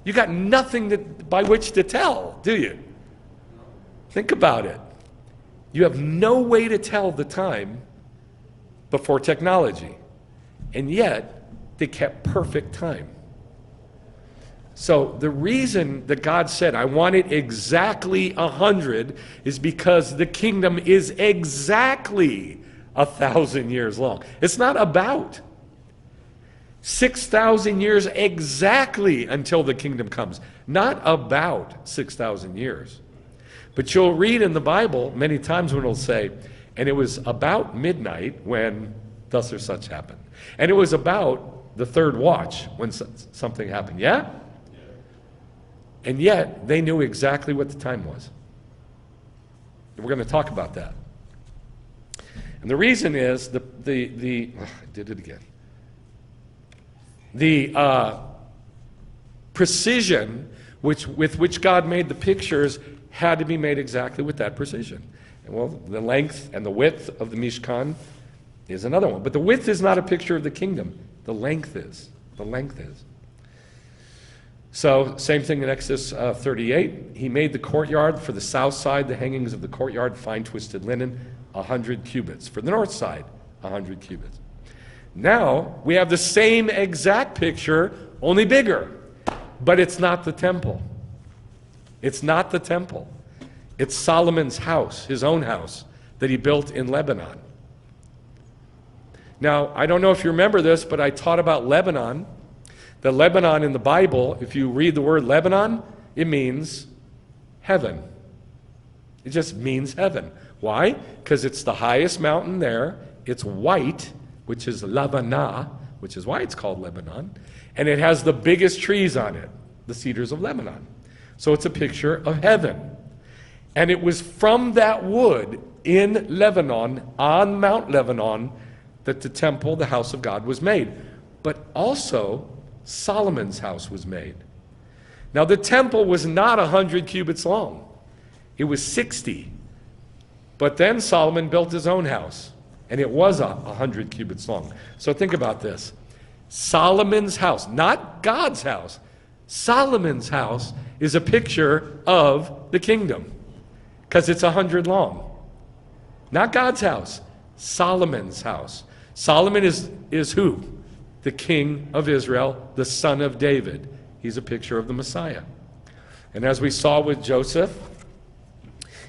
You got nothing by which to tell, do you? Think about it. You have no way to tell the time before technology. And yet, they kept perfect time. So the reason that God said, I want it exactly 100, is because the kingdom is exactly 1,000 years long. It's not about 6,000 years exactly until the kingdom comes. Not about 6,000 years. But you'll read in the Bible many times when it'll say, and it was about midnight when thus or such happened. And it was about the third watch when something happened. Yeah? And yet, they knew exactly what the time was. We're going to talk about that. And the reason is I did it again. The precision with which God made the pictures had to be made exactly with that precision. And well, the length and the width of the Mishkan is another one. But the width is not a picture of the kingdom. The length is. The length is. So, same thing in Exodus 38. He made the courtyard for the south side, the hangings of the courtyard, fine twisted linen, 100 cubits. For the north side, 100 cubits. Now, we have the same exact picture, only bigger. But it's not the temple. It's not the temple. It's Solomon's house, his own house, that he built in Lebanon. Now, I don't know if you remember this, but I taught about Lebanon. The Lebanon in the Bible, if you read the word Lebanon, it means heaven. It just means heaven. Why? Because it's the highest mountain there. It's white, which is Lebanah, which is why it's called Lebanon. And it has the biggest trees on it, the cedars of Lebanon. So it's a picture of heaven. And it was from that wood in Lebanon, on Mount Lebanon, that the temple, the house of God, was made. But also, Solomon's house was made. Now, the temple was not 100 cubits long. It was 60. But then Solomon built his own house, and it was 100 cubits long. So think about this. Solomon's house, not God's house. Solomon's house is a picture of the kingdom, because it's 100 long. Not God's house, Solomon's house. Solomon is who? The king of Israel, the son of David. He's a picture of the Messiah. And as we saw with Joseph,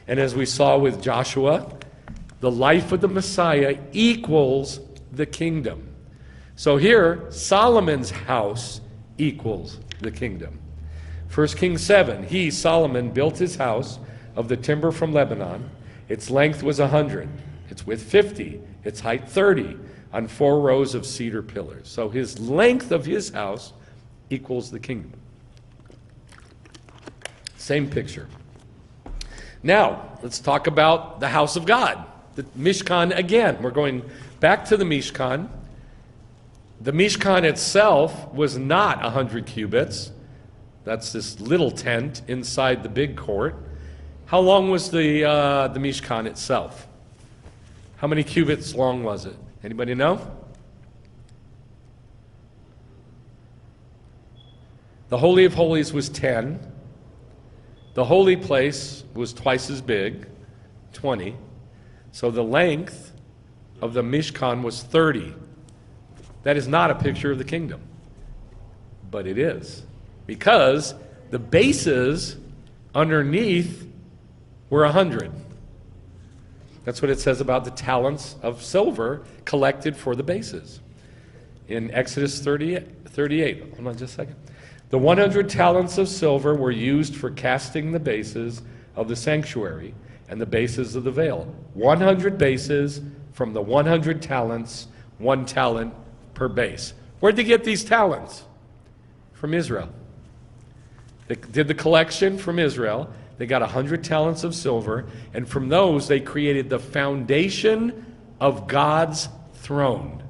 and as we saw with Joshua, the life of the Messiah equals the kingdom. So here, Solomon's house equals the kingdom. 1 Kings 7, he, Solomon, built his house of the timber from Lebanon. Its length was 100, its width 50, its height 30, on 4 rows of cedar pillars. So his length of his house equals the kingdom. Same picture. Now, let's talk about the house of God, the Mishkan again. We're going back to the Mishkan. The Mishkan itself was not 100 cubits. That's this little tent inside the big court. How long was the Mishkan itself? How many cubits long was it? Anybody know? The Holy of Holies was 10. The holy place was twice as big, 20. So the length of the Mishkan was 30. That is not a picture of the kingdom. But it is. Because the bases underneath were 100. That's what it says about the talents of silver collected for the bases. In Exodus 38. Hold on just a second. The 100 talents of silver were used for casting the bases of the sanctuary and the bases of the veil. 100 bases from the 100 talents, 1 talent per base. Where'd they get these talents? From Israel. They did the collection from Israel. They got 100 talents of silver, and from those they created the foundation of God's throne.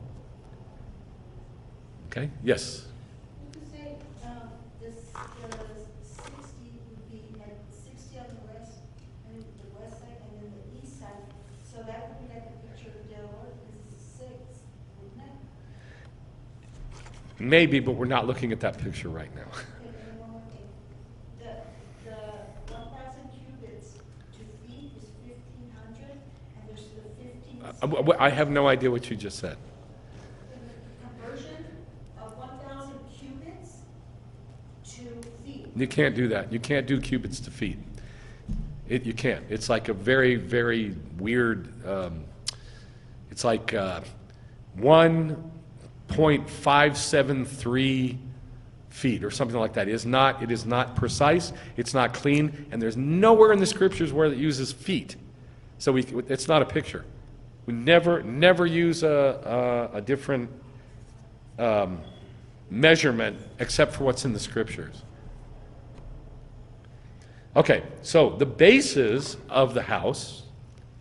Okay? Yes? You could say the 60 would be at 60 on the west, and the Maybe, but we're not looking at that picture right now. And one more thing. The 1,000 cubits to feet is 1,500, and there's the 15. I have no idea what you just said. The conversion of 1,000 cubits to feet. You can't do that. You can't do cubits to feet. You can't. It's like a very, very weird, it's like 1.573 feet or something like that. It is not precise, it's not clean, and there's nowhere in the scriptures where it uses feet. So it's not a picture. We never use a different measurement except for what's in the scriptures. Okay, so the bases of the house,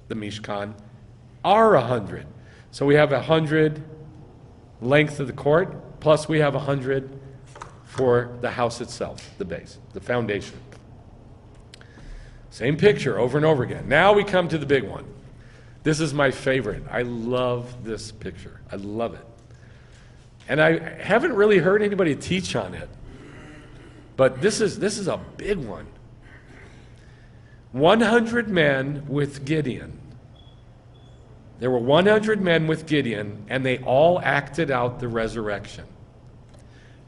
the Mishkan, are 100. So we have 100 length of the court, plus we have 100 for the house itself, the base, the foundation. Same picture over and over again. Now we come to the big one. This is my favorite. I love this picture. I love it. And I haven't really heard anybody teach on it, but this is a big one. 100 men with Gideon. There were 100 men with Gideon, and they all acted out the resurrection.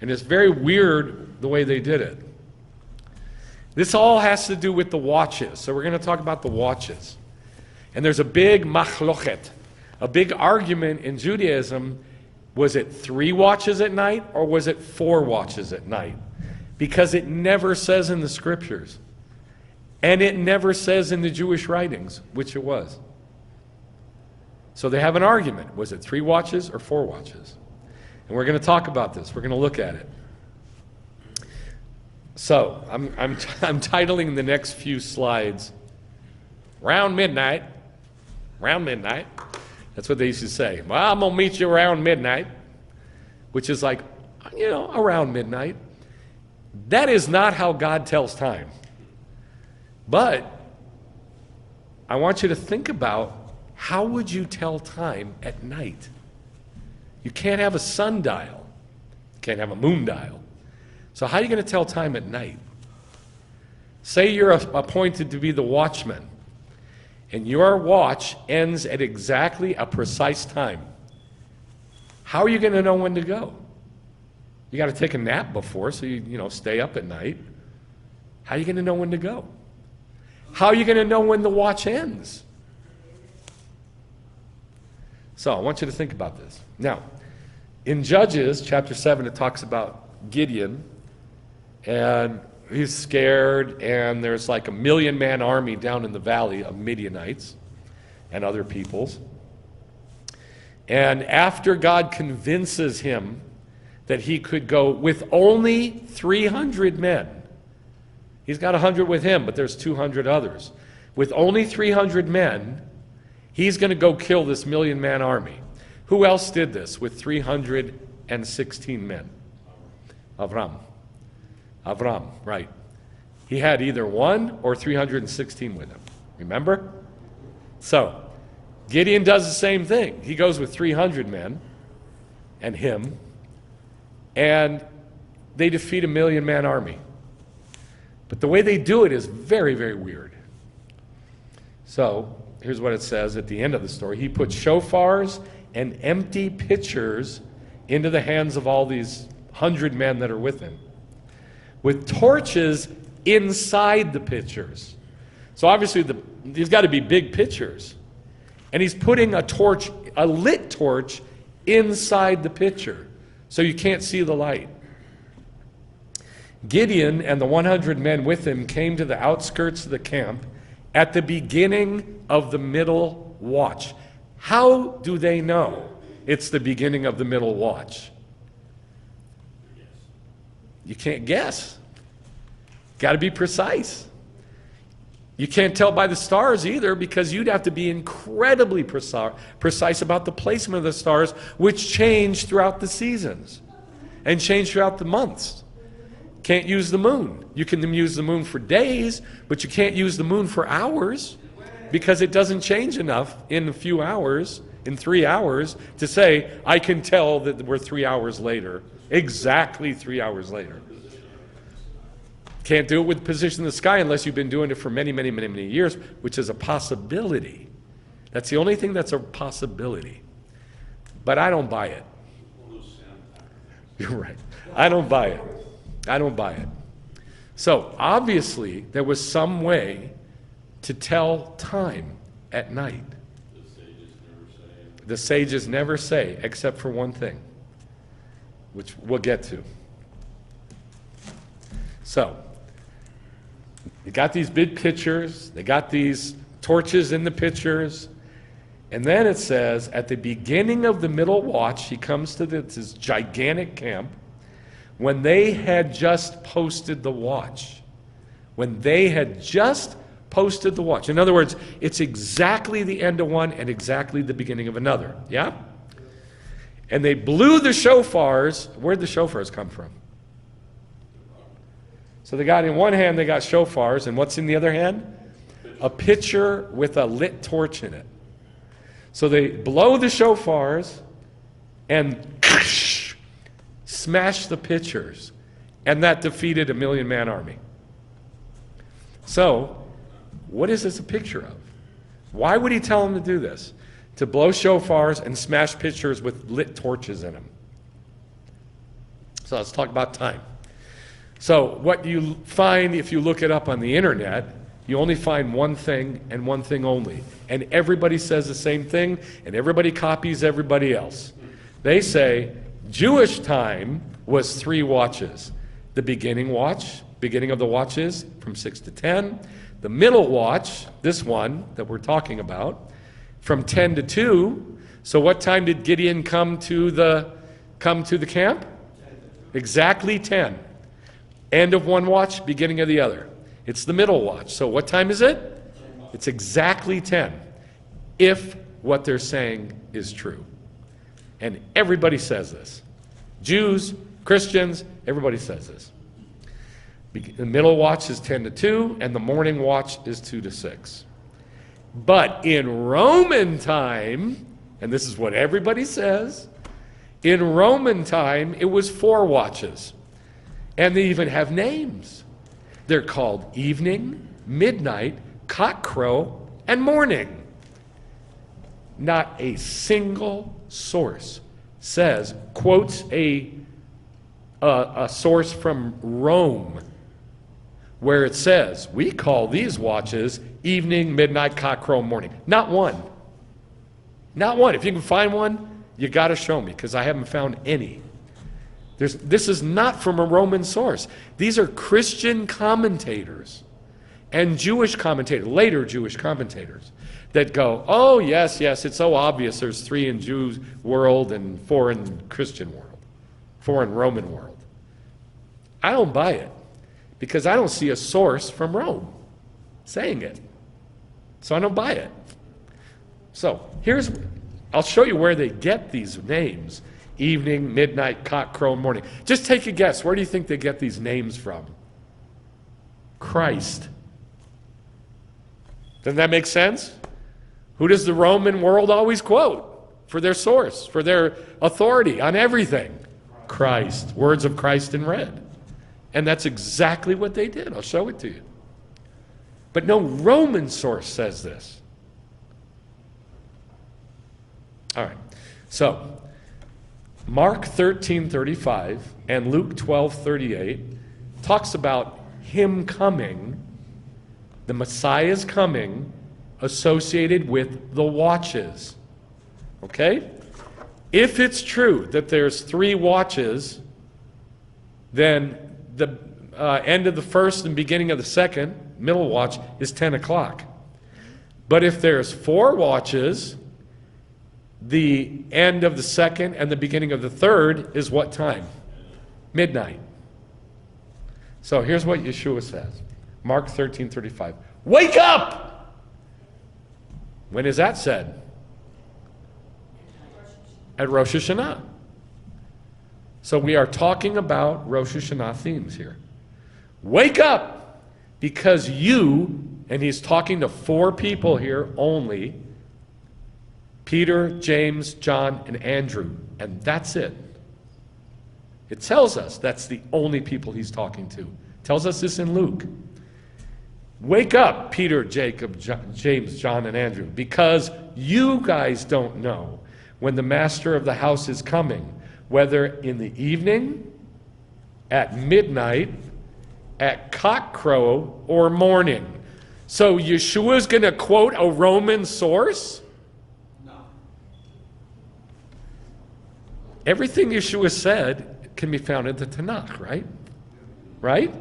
And it's very weird the way they did it. This all has to do with the watches. So we're going to talk about the watches. And there's a big machlochet, a big argument in Judaism. Was it 3 watches at night or was it 4 watches at night? Because it never says in the scriptures. And it never says in the Jewish writings which it was. So they have an argument. Was it 3 watches or 4 watches? And we're going to talk about this. We're going to look at it. So I'm titling the next few slides, Round Midnight. Round midnight. That's what they used to say. Well, I'm going to meet you around midnight, which is like, around midnight. That is not how God tells time. But I want you to think about, how would you tell time at night? You can't have a sundial. You can't have a moon dial. So how are you going to tell time at night? Say you're appointed to be the watchman, and your watch ends at exactly a precise time. How are you going to know when to go? You got to take a nap before, so you stay up at night. How are you going to know when to go? How are you going to know when the watch ends? So I want you to think about this. Now, in Judges chapter 7, it talks about Gideon, and he's scared, and there's like 1,000,000-man army down in the valley of Midianites and other peoples. And after God convinces him that he could go with only 300 men, he's got 100 with him, but there's 200 others. With only 300 men, he's going to go kill this 1,000,000-man army. Who else did this with 316 men? Avram, right. He had either 1 or 316 with him. Remember? So, Gideon does the same thing. He goes with 300 men and him, and they defeat a 1,000,000-man army. But the way they do it is very, very weird. So, here's what it says at the end of the story. He put shofars and empty pitchers into the hands of all these 100 men that are with him, with torches inside the pitchers. So obviously these got to be big pitchers. And he's putting a lit torch inside the pitcher, so you can't see the light. Gideon and the 100 men with him came to the outskirts of the camp at the beginning of the middle watch. How do they know it's the beginning of the middle watch? You can't guess. Got to be precise. You can't tell by the stars either, because you'd have to be incredibly precise about the placement of the stars, which change throughout the seasons and change throughout the months. Can't use the moon. You can use the moon for days, but you can't use the moon for hours, because it doesn't change enough in a few hours, in 3 hours, to say, I can tell that we're 3 hours later Exactly 3 hours later. Can't do it with position in the sky unless you've been doing it for many, many, many, many years, which is a possibility. That's the only thing that's a possibility. But I don't buy it. You're right. I don't buy it. I don't buy it. So, obviously, there was some way to tell time at night. The sages never say, except for one thing, which we'll get to. So, they got these big pictures, they got these torches in the pictures, and then it says, at the beginning of the middle watch, he comes to this gigantic camp, when they had just posted the watch. When they had just posted the watch. In other words, it's exactly the end of one and exactly the beginning of another. Yeah? And they blew the shofars. Where'd the shofars come from? So they got, in one hand, they got shofars, and what's in the other hand? A pitcher with a lit torch in it. So they blow the shofars and smash the pitchers, and that defeated a 1,000,000-man army. So, what is this a picture of? Why would he tell them to do this? To blow shofars and smash pitchers with lit torches in them. So let's talk about time. So what you find if you look it up on the internet, you only find one thing and one thing only. And everybody says the same thing, and everybody copies everybody else. They say Jewish time was 3 watches. The beginning watch, beginning of the watches from 6 to 10. The middle watch, this one that we're talking about, from 10 to 2. So what time did Gideon come to the camp? Exactly 10. End of one watch, beginning of the other. It's the middle watch. So what time is it? It's exactly 10. If what they're saying is true. And everybody says this. Jews, Christians, everybody says this. The middle watch is 10 to 2, and the morning watch is 2 to 6. But in Roman time, and this is what everybody says, in Roman time, it was 4 watches. And they even have names. They're called evening, midnight, cockcrow, and morning. Not a single source says, quotes a source from Rome, where it says, we call these watches evening, midnight, cockcrow, morning. Not one. Not one. If you can find one, you got to show me, because I haven't found any. This is not from a Roman source. These are Christian commentators and Jewish commentators, later Jewish commentators, that go, oh, yes, it's so obvious there's 3 in Jews world and 4 in Christian world, 4 in Roman world. I don't buy it, because I don't see a source from Rome saying it. So I don't buy it. So I'll show you where they get these names. Evening, midnight, cockcrow, morning. Just take a guess. Where do you think they get these names from? Christ. Doesn't that make sense? Who does the Roman world always quote for their source, for their authority on everything? Christ. Words of Christ in red. And that's exactly what they did. I'll show it to you. But no Roman source says this. All right. So, Mark 13:35 and Luke 12:38 talks about him coming, the Messiah's coming, associated with the watches. Okay? If it's true that there's 3 watches, then the end of the first and beginning of the second, middle watch, is 10 o'clock. But if there's 4 watches, the end of the second and the beginning of the third is what time? Midnight. So here's what Yeshua says. Mark 13:35. Wake up! When is that said? At Rosh Hashanah. So we are talking about Rosh Hashanah themes here. Wake up! Because you, and he's talking to 4 people here only, Peter, James, John, and Andrew. And that's it. It tells us that's the only people he's talking to. It tells us this in Luke. Wake up, Peter, Jacob, James, John, and Andrew, because you guys don't know when the master of the house is coming, whether in the evening, at midnight, at cockcrow, or morning. So Yeshua's going to quote a Roman source? No. Everything Yeshua said can be found in the Tanakh, right? Right?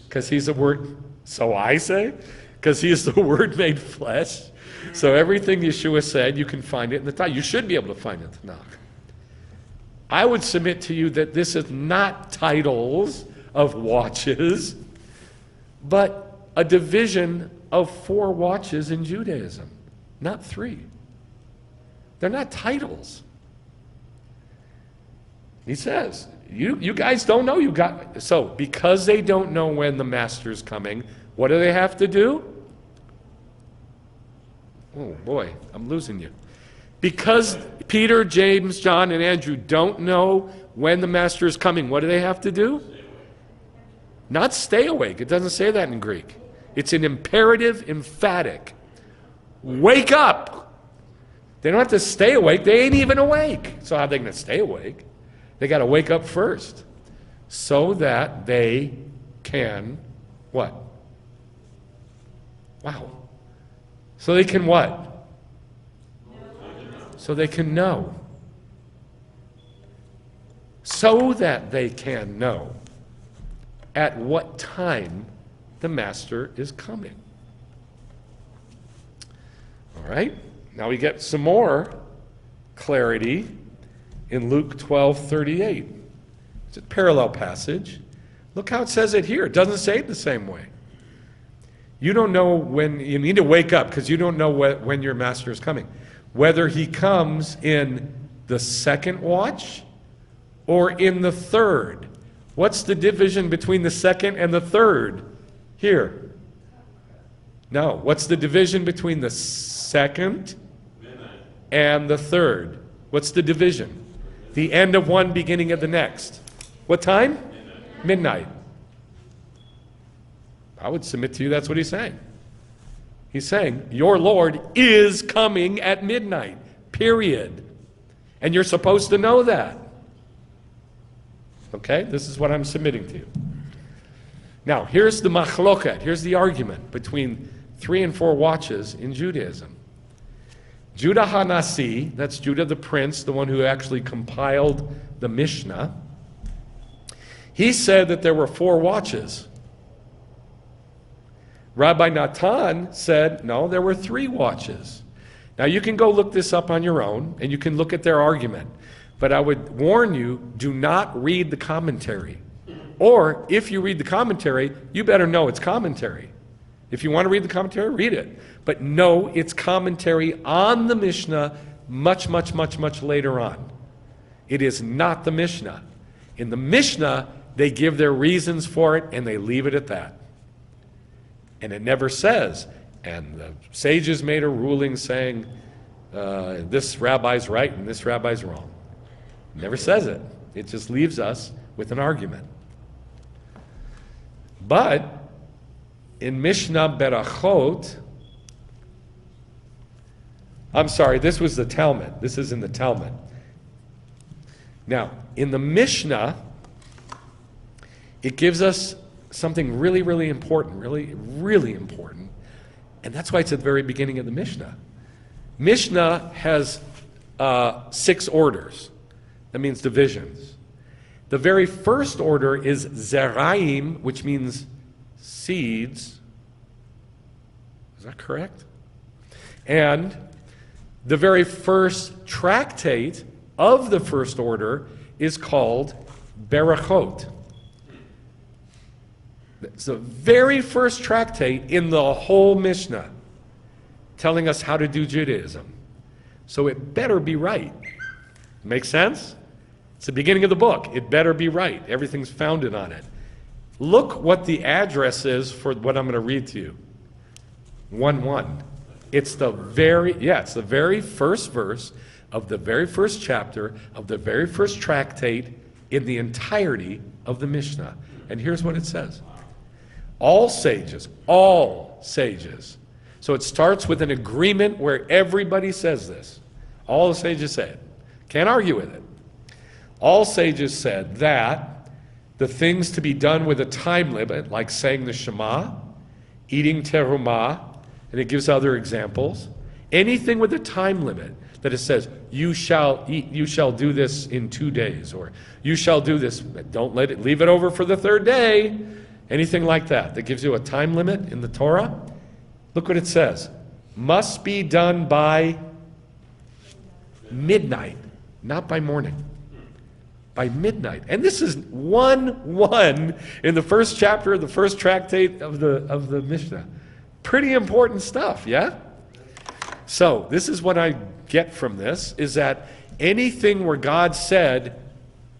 Because he's a word, so I say, because he is the Word made flesh. So everything Yeshua said, you can find it in the Tanakh. You should be able to find it in the Tanakh. I would submit to you that this is not titles of watches, but a division of 4 watches in Judaism, not 3. They're not titles. He says, you guys don't know. So because they don't know when the master's coming, what do they have to do? Oh boy, I'm losing you. Because Peter, James, John, and Andrew don't know when the master is coming, what do they have to do? Not stay awake. It doesn't say that in Greek. It's an imperative, emphatic. Wake up. They don't have to stay awake. They ain't even awake. So how are they going to stay awake? They got to wake up first so that they can what? Wow. So they can what? So they can know. So that they can know at what time the master is coming. All right? Now we get some more clarity in Luke 12:38. It's a parallel passage. Look how it says it here. It doesn't say it the same way. You don't know when, you need to wake up because you don't know when your master is coming. Whether he comes in the second watch or in the third. What's the division between the second and the third? Here. No. What's the division between the second and the third? What's the division? The end of one, beginning of the next. What time? Midnight. I would submit to you that's what he's saying. He's saying, your Lord is coming at midnight, period. And you're supposed to know that. Okay? This is what I'm submitting to you. Now, here's the machloket. Here's the argument between 3 and 4 watches in Judaism. Judah HaNasi, that's Judah the prince, the one who actually compiled the Mishnah, he said that there were 4 watches. Rabbi Natan said, no, there were 3 watches. Now, you can go look this up on your own, and you can look at their argument. But I would warn you, do not read the commentary. Or, if you read the commentary, you better know it's commentary. If you want to read the commentary, read it. But know it's commentary on the Mishnah much, much, much, much later on. It is not the Mishnah. In the Mishnah, they give their reasons for it, and they leave it at that. And it never says, and the sages made a ruling saying, this rabbi's right and this rabbi's wrong. It never says it. It just leaves us with an argument. But in Mishnah Berachot, I'm sorry, this was the Talmud. This is in the Talmud. Now, in the Mishnah, it gives us something really, really important, really, really important. And that's why it's at the very beginning of the Mishnah. Mishnah has 6 orders. That means divisions. The very first order is Zeraim, which means seeds. Is that correct? And the very first tractate of the first order is called Berachot. It's the very first tractate in the whole Mishnah telling us how to do Judaism. So it better be right. Make sense? It's the beginning of the book. It better be right. Everything's founded on it. Look what the address is for what I'm going to read to you. 1:1. It's the very first verse of the very first chapter of the very first tractate in the entirety of the Mishnah. And here's what it says. All sages. So it starts with an agreement where everybody says this. All the sages say it. Can't argue with it. All sages said that the things to be done with a time limit, like saying the Shema, eating terumah, and it gives other examples, anything with a time limit that it says, you shall do this in 2 days, or you shall do this, leave it over for the third day, anything like that gives you a time limit in the Torah. Look what it says. Must be done by midnight, not by morning. By midnight. And this is 1:1 in the first chapter of the first tractate of the Mishnah. Pretty important stuff, yeah? So this is what I get from this, is that anything where God said,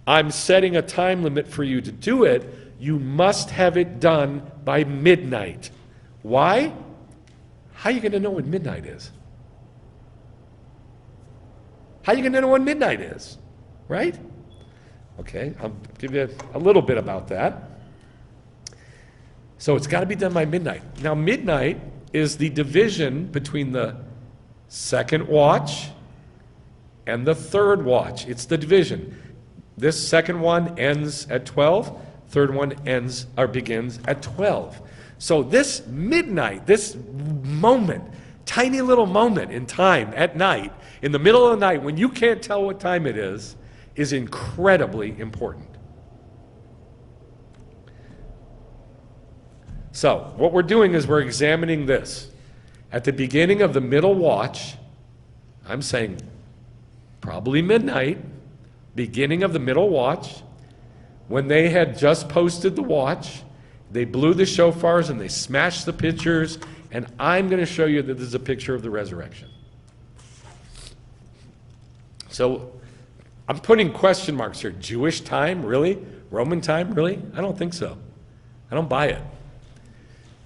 I'm setting a time limit for you to do it, you must have it done by midnight. Why? How are you going to know when midnight is? How are you going to know when midnight is? Right? Okay, I'll give you a little bit about that. So it's got to be done by midnight. Now, midnight is the division between the second watch and the third watch. It's the division. This second one ends at 12. Third one begins at 12. So this midnight, this moment, tiny little moment in time at night, in the middle of the night, when you can't tell what time it is incredibly important. So what we're doing is we're examining this. At the beginning of the middle watch, I'm saying probably midnight, beginning of the middle watch, when they had just posted the watch, they blew the shofars and they smashed the pitchers, and I'm going to show you that this is a picture of the resurrection. So I'm putting question marks here. Jewish time, really? Roman time, really? I don't think so. I don't buy it.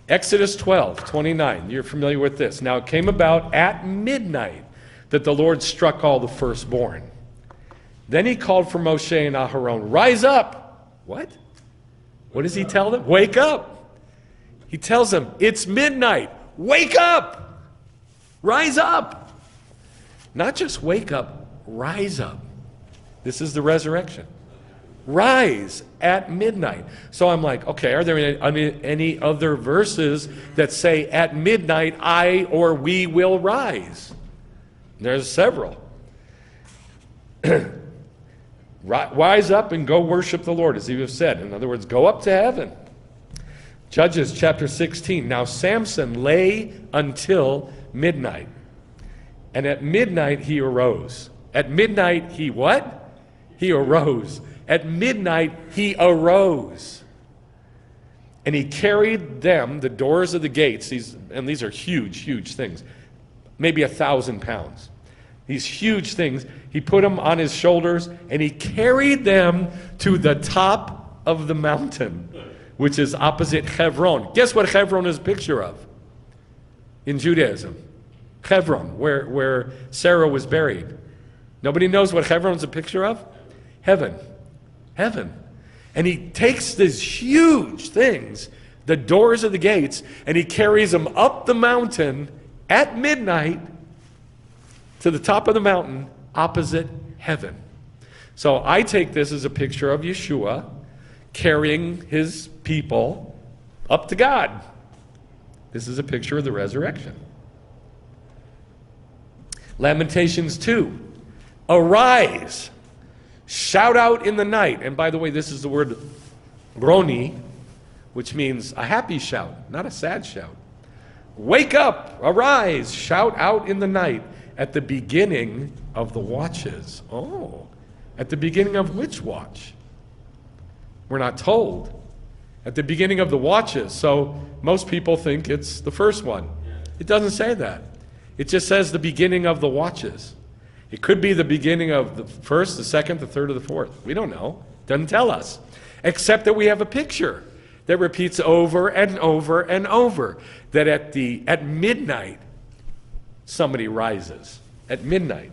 Exodus 12:29, you're familiar with this. Now it came about at midnight that the Lord struck all the firstborn. Then he called for Moshe and Aharon, rise up. What? What does he tell them? Wake up. He tells them, it's midnight. Wake up. Rise up. Not just wake up, rise up. This is the resurrection. Rise at midnight. So I'm like, okay, are there any other verses that say at midnight I or we will rise? There's several. Rise up and go worship the Lord, as he has said. In other words, go up to heaven. Judges chapter 16. Now Samson lay until midnight. And at midnight he arose. At midnight he what? He arose. At midnight he arose. And he carried them, the doors of the gates, these are huge, huge things, maybe 1,000 pounds. These huge things, he put them on his shoulders and he carried them to the top of the mountain, which is opposite Hebron. Guess what Hebron is a picture of in Judaism? Hebron, where Sarah was buried. Nobody knows what Hebron is a picture of? Heaven. Heaven. And he takes these huge things, the doors of the gates, and he carries them up the mountain at midnight to the top of the mountain opposite heaven. So I take this as a picture of Yeshua carrying his people up to God. This is a picture of the resurrection. Lamentations 2. Arise, shout out in the night. And by the way, this is the word roni, which means a happy shout, not a sad shout. Wake up, arise, shout out in the night at the beginning of the watches. Oh, at the beginning of which watch? We're not told. At the beginning of the watches. So most people think it's the first one. It doesn't say that. It just says the beginning of the watches. It could be the beginning of the first, the second, the third, or the fourth. We don't know. Doesn't tell us. Except that we have a picture that repeats over and over and over. That at midnight, somebody rises. At midnight.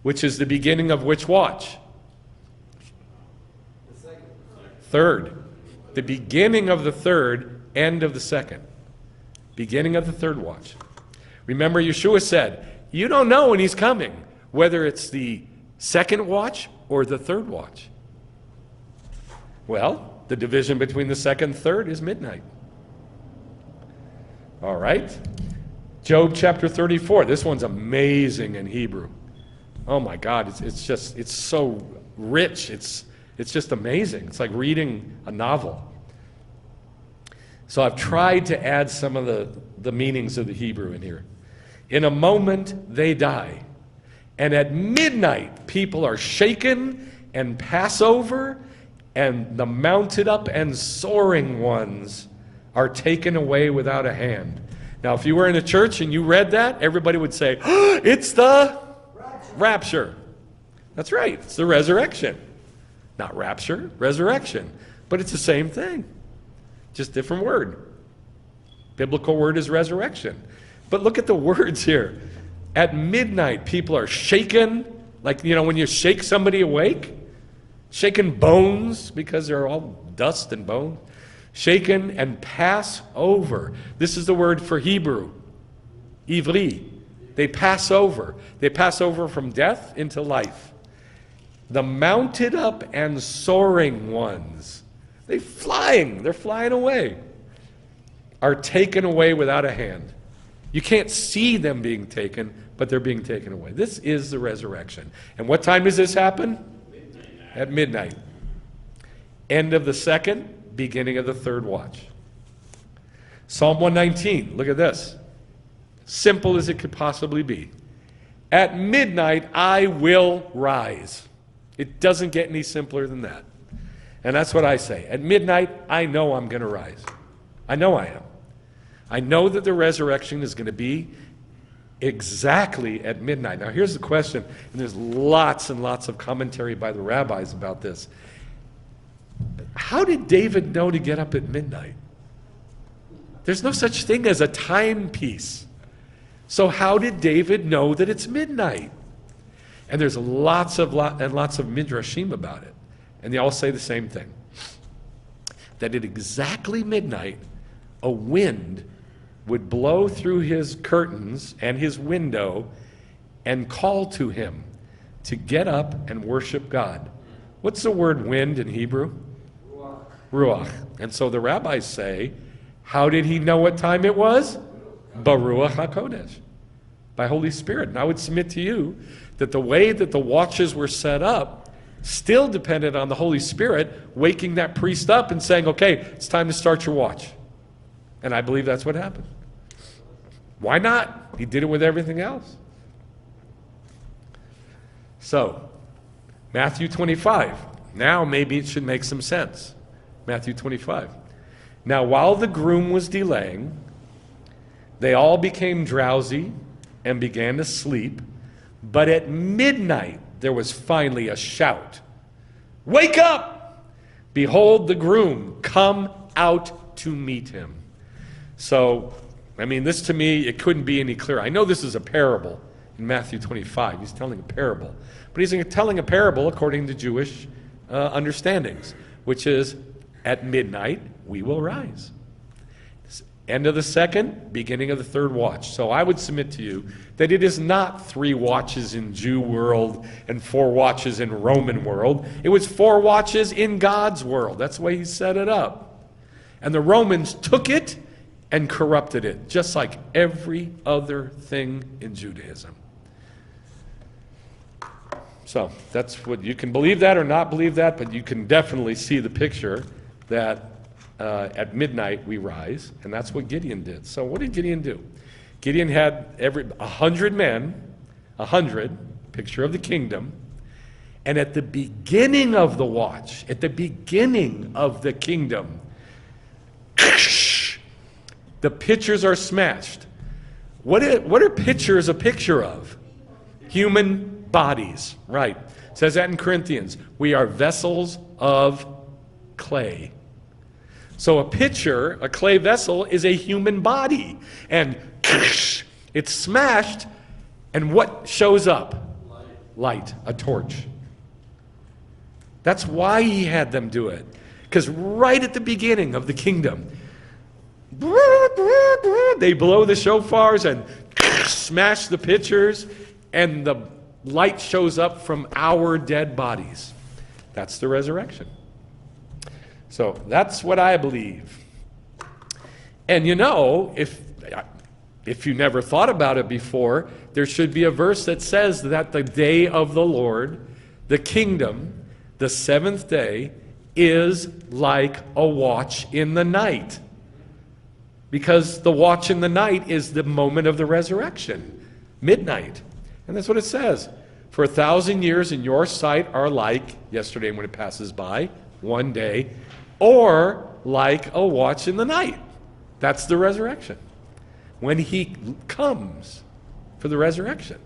Which is the beginning of which watch? Third. The beginning of the third, end of the second. Beginning of the third watch. Remember, Yeshua said, you don't know when he's coming, whether it's the second watch or the third watch. Well, the division between the second and third is midnight. All right. Job chapter 34. This one's amazing in Hebrew. Oh my God, it's so rich. It's just amazing. It's like reading a novel. So I've tried to add some of the meanings of the Hebrew in here. In a moment they die, and at midnight people are shaken and pass over, and the mounted up and soaring ones are taken away without a hand. Now, if you were in a church and you read that, everybody would say, oh, it's the rapture. That's right, it's the resurrection. Not rapture, resurrection. But it's the same thing, just different word. Biblical word is resurrection. But look at the words here. At midnight, people are shaken, like, when you shake somebody awake, shaken bones, because they're all dust and bone, shaken and pass over. This is the word for Hebrew, ivri. They pass over. They pass over from death into life. The mounted up and soaring ones, they're flying away, are taken away without a hand. You can't see them being taken, but they're being taken away. This is the resurrection. And what time does this happen? At midnight. End of the second, beginning of the third watch. Psalm 119, look at this. Simple as it could possibly be. At midnight I will rise. It doesn't get any simpler than that. And that's what I say. At midnight, I know I'm going to rise. I know I am. I know that the resurrection is going to be exactly at midnight. Now, here's the question, and there's lots and lots of commentary by the rabbis about this. How did David know to get up at midnight? There's no such thing as a timepiece. So how did David know that it's midnight? And there's lots of midrashim about it. And they all say the same thing. That at exactly midnight, a wind would blow through his curtains and his window and call to him to get up and worship God. What's the word wind in Hebrew? Ruach. Ruach. And so the rabbis say, how did he know what time it was? Baruach HaKodesh. By Holy Spirit. And I would submit to you that the way that the watches were set up still depended on the Holy Spirit waking that priest up and saying, okay, it's time to start your watch. And I believe that's what happened. Why not? He did it with everything else. So, Matthew 25. Now maybe it should make some sense. Matthew 25. Now while the groom was delaying, they all became drowsy and began to sleep. But at midnight there was finally a shout. Wake up! Behold, the groom, come out to meet him. So, this to me, it couldn't be any clearer. I know this is a parable in Matthew 25. He's telling a parable. But he's telling a parable according to Jewish understandings, which is, at midnight we will rise. End of the second, beginning of the third watch. So I would submit to you that it is not 3 watches in Jew world and 4 watches in Roman world. It was 4 watches in God's world. That's the way he set it up. And the Romans took it and corrupted it, just like every other thing in Judaism. So that's what you can believe that or not believe that, but you can definitely see the picture that at midnight we rise, and that's what Gideon did. So what did Gideon do? Gideon had 100 men, 100, picture of the kingdom, and at the beginning of the watch, at the beginning of the kingdom, the pitchers are smashed. What are pitchers a picture of? Human bodies, right. It says that in Corinthians. We are vessels of clay. So a pitcher, a clay vessel, is a human body. And it's smashed, and what shows up? Light, a torch. That's why he had them do it. Because right at the beginning of the kingdom, they blow the shofars and smash the pitchers, and the light shows up from our dead bodies. That's the resurrection. So that's what I believe. And you know, if you never thought about it before, there should be a verse that says that the day of the Lord, the kingdom, the seventh day, is like a watch in the night. Because the watch in the night is the moment of the resurrection, midnight. And that's what it says. For 1,000 years in your sight are like, yesterday when it passes by, one day, or like a watch in the night. That's the resurrection. When he comes for the resurrection.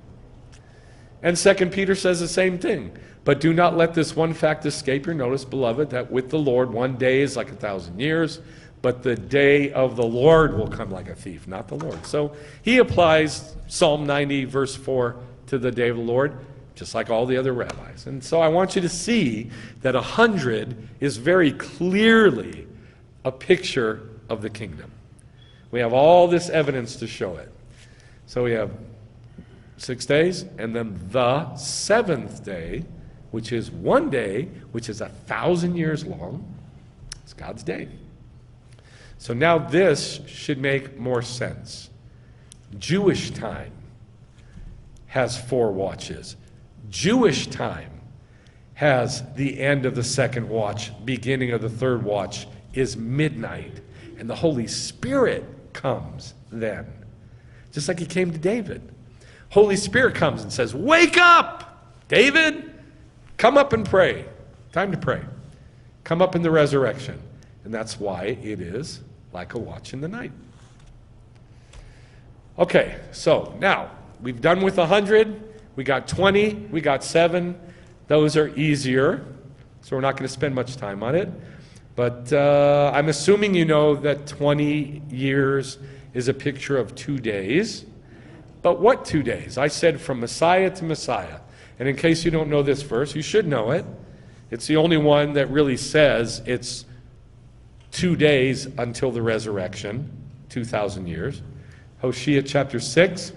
And 2 Peter says the same thing. But do not let this one fact escape your notice, beloved, that with the Lord 1 day is like 1,000 years, but the day of the Lord will come like a thief, not the Lord. So he applies Psalm 90, verse 4, to the day of the Lord, just like all the other rabbis. And so I want you to see that 100 is very clearly a picture of the kingdom. We have all this evidence to show it. So we have 6 days, and then the seventh day, which is 1 day, which is 1,000 years long. It's God's day. So now this should make more sense. Jewish time has 4 watches. Jewish time has the end of the second watch, beginning of the third watch is midnight. And the Holy Spirit comes then. Just like he came to David. Holy Spirit comes and says, wake up, David, come up and pray. Time to pray. Come up in the resurrection. And that's why it is like a watch in the night. Okay, so now we've done with 100. We got 20. We got 7. Those are easier, so we're not going to spend much time on it. But I'm assuming you know that 20 years is a picture of 2 days. But what 2 days? I said from Messiah to Messiah. And in case you don't know this verse, you should know it. It's the only one that really says it's 2 days until the resurrection, 2,000 years. Hosea chapter 6.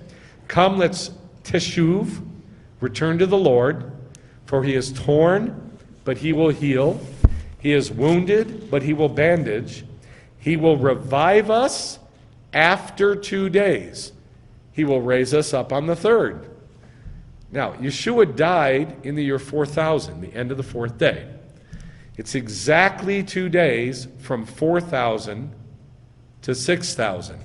Come, let's teshuv, return to the Lord, for he is torn, but he will heal. He is wounded, but he will bandage. He will revive us after 2 days. He will raise us up on the third. Now, Yeshua died in the year 4000, the end of the 4th day. It's exactly 2 days from 4,000 to 6,000.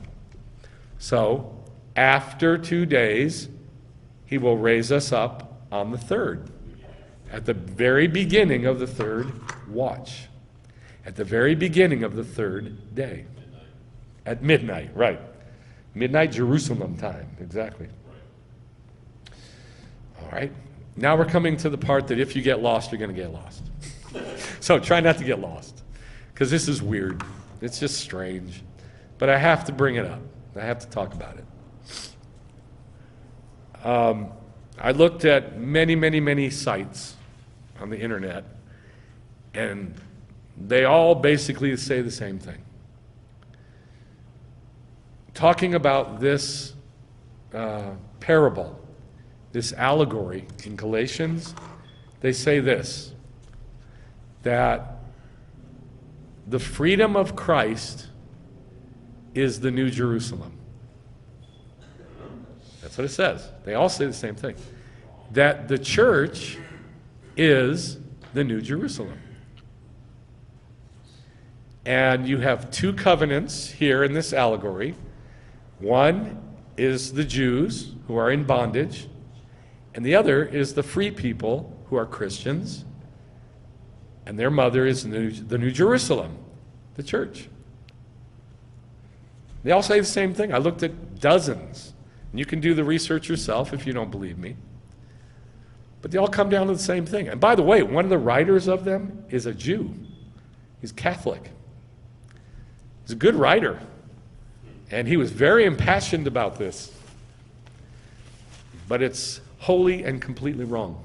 So, after 2 days, he will raise us up on the third. At the very beginning of the third watch. At the very beginning of the third day. At midnight, right. Midnight Jerusalem time, exactly. All right. Now we're coming to the part that if you get lost, you're going to get lost. So try not to get lost, because this is weird. It's just strange. But I have to bring it up. I have to talk about it. I looked at many sites on the internet, and they all basically say the same thing. Talking about this parable, this allegory in Galatians, they say this, that the freedom of Christ is the New Jerusalem. That's what it says. They all say the same thing. That the church is the New Jerusalem. And you have 2 covenants here in this allegory. One is the Jews who are in bondage, and the other is the free people who are Christians, and their mother is the New Jerusalem, the church. They all say the same thing. I looked at dozens. And you can do the research yourself if you don't believe me. But they all come down to the same thing. And by the way, one of the writers of them is a Jew. He's Catholic. He's a good writer. And he was very impassioned about this. But it's wholly and completely wrong.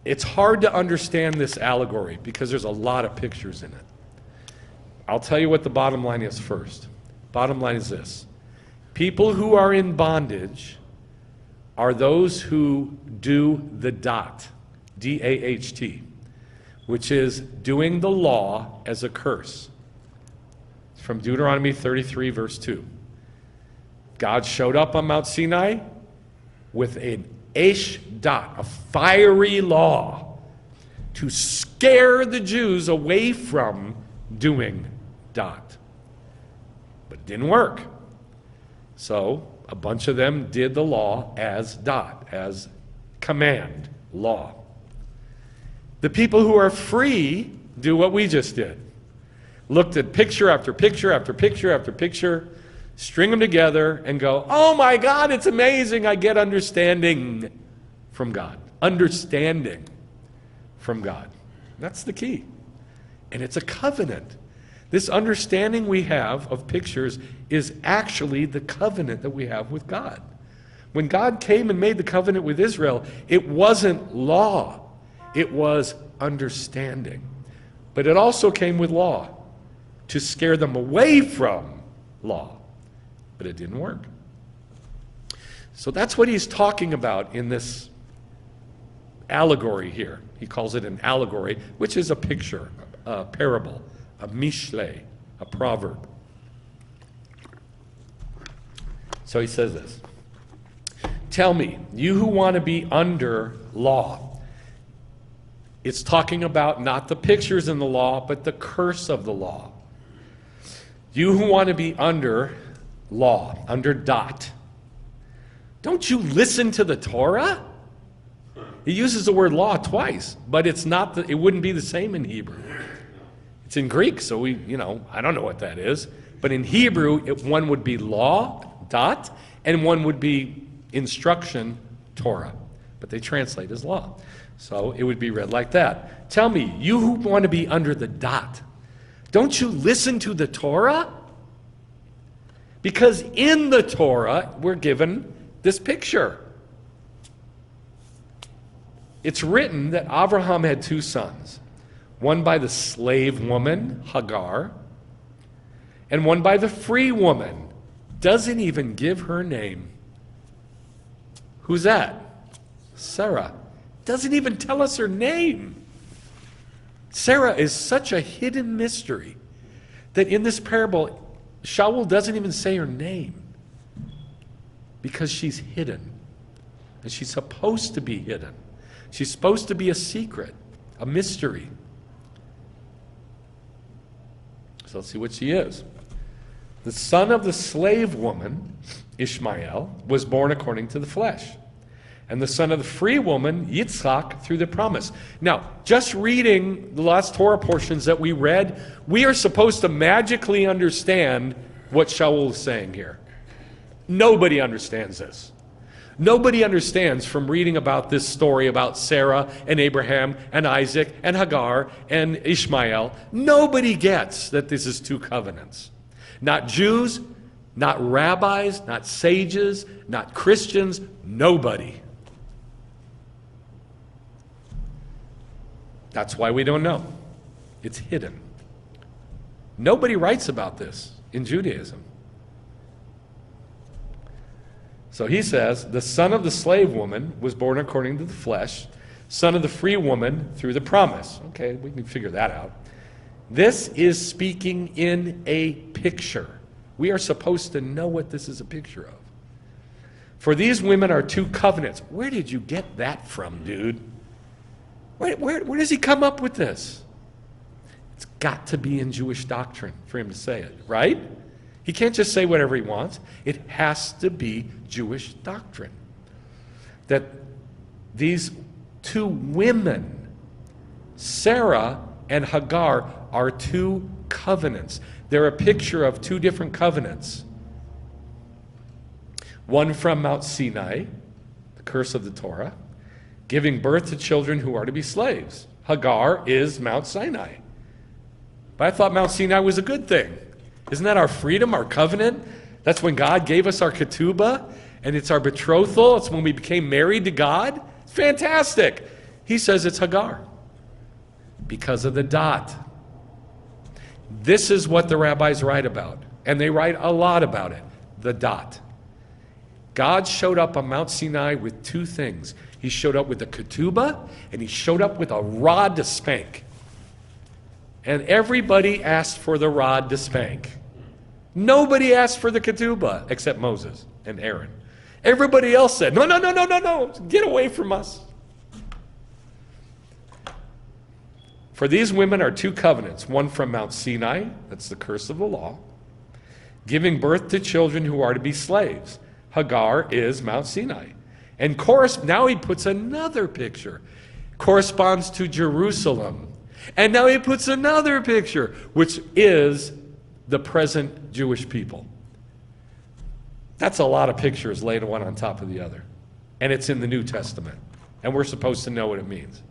It's hard to understand this allegory because there's a lot of pictures in it. I'll tell you what the bottom line is first. Bottom line is this. People who are in bondage are those who do the dot, D-A-H-T, which is doing the law as a curse. It's from Deuteronomy 33, verse 2. God showed up on Mount Sinai with an Esh dot, a fiery law, to scare the Jews away from doing dot. But it didn't work. So a bunch of them did the law as dot, as command, law. The people who are free do what we just did. Looked at picture after picture after picture after picture, string them together and go, oh my God, it's amazing, I get understanding from God. Understanding from God. That's the key. And it's a covenant. This understanding we have of pictures is actually the covenant that we have with God. When God came and made the covenant with Israel, it wasn't law. It was understanding. But it also came with law to scare them away from law. But it didn't work. So that's what he's talking about in this allegory here. He calls it an allegory, which is a picture, a parable, a mishle, a proverb. So he says this. Tell me, you who want to be under law. It's talking about not the pictures in the law, but the curse of the law. You who want to be under law, under dot. Don't you listen to the Torah? He uses the word law twice, but it's not. It wouldn't be the same in Hebrew. It's in Greek, so I don't know what that is. But in Hebrew, one would be law, dot, and one would be instruction, Torah. But they translate as law. So it would be read like that. Tell me, you who want to be under the dot, don't you listen to the Torah? Because in the Torah, we're given this picture. It's written that Abraham had two sons, one by the slave woman, Hagar, and one by the free woman. Doesn't even give her name. Who's that? Sarah. Doesn't even tell us her name. Sarah is such a hidden mystery that in this parable, Shaul doesn't even say her name because she's hidden. And she's supposed to be hidden. She's supposed to be a secret, a mystery. So let's see what she is. The son of the slave woman, Ishmael, was born according to the flesh. And the son of the free woman, Yitzchak, through the promise. Now, just reading the last Torah portions that we read, we are supposed to magically understand what Shaul is saying here. Nobody understands this. Nobody understands from reading about this story about Sarah and Abraham and Isaac and Hagar and Ishmael. Nobody gets that this is two covenants. Not Jews, not rabbis, not sages, not Christians, nobody. That's why we don't know. It's hidden. Nobody writes about this in Judaism. So he says, the son of the slave woman was born according to the flesh, son of the free woman through the promise. Okay, we can figure that out. This is speaking in a picture. We are supposed to know what this is a picture of. For these women are two covenants. Where did you get that from, dude? Where does he come up with this? It's got to be in Jewish doctrine for him to say it, right? He can't just say whatever he wants. It has to be Jewish doctrine. That these two women, Sarah and Hagar, are two covenants. They're a picture of two different covenants. One from Mount Sinai, the curse of the Torah, giving birth to children who are to be slaves. Hagar is Mount Sinai. But I thought Mount Sinai was a good thing. Isn't that our freedom, our covenant? That's when God gave us our ketubah, and it's our betrothal. It's when we became married to God. It's fantastic. He says it's Hagar because of the dot. This is what the rabbis write about, and they write a lot about it, the dot. God showed up on Mount Sinai with two things. He showed up with a ketubah, and he showed up with a rod to spank. And everybody asked for the rod to spank. Nobody asked for the ketubah except Moses and Aaron. Everybody else said, no, no, no, no, no, no, get away from us. For these women are two covenants, one from Mount Sinai, that's the curse of the law, giving birth to children who are to be slaves. Hagar is Mount Sinai. And now he puts another picture, corresponds to Jerusalem. And now he puts another picture, which is the present Jewish people. That's a lot of pictures laid one on top of the other. And it's in the New Testament. And we're supposed to know what it means.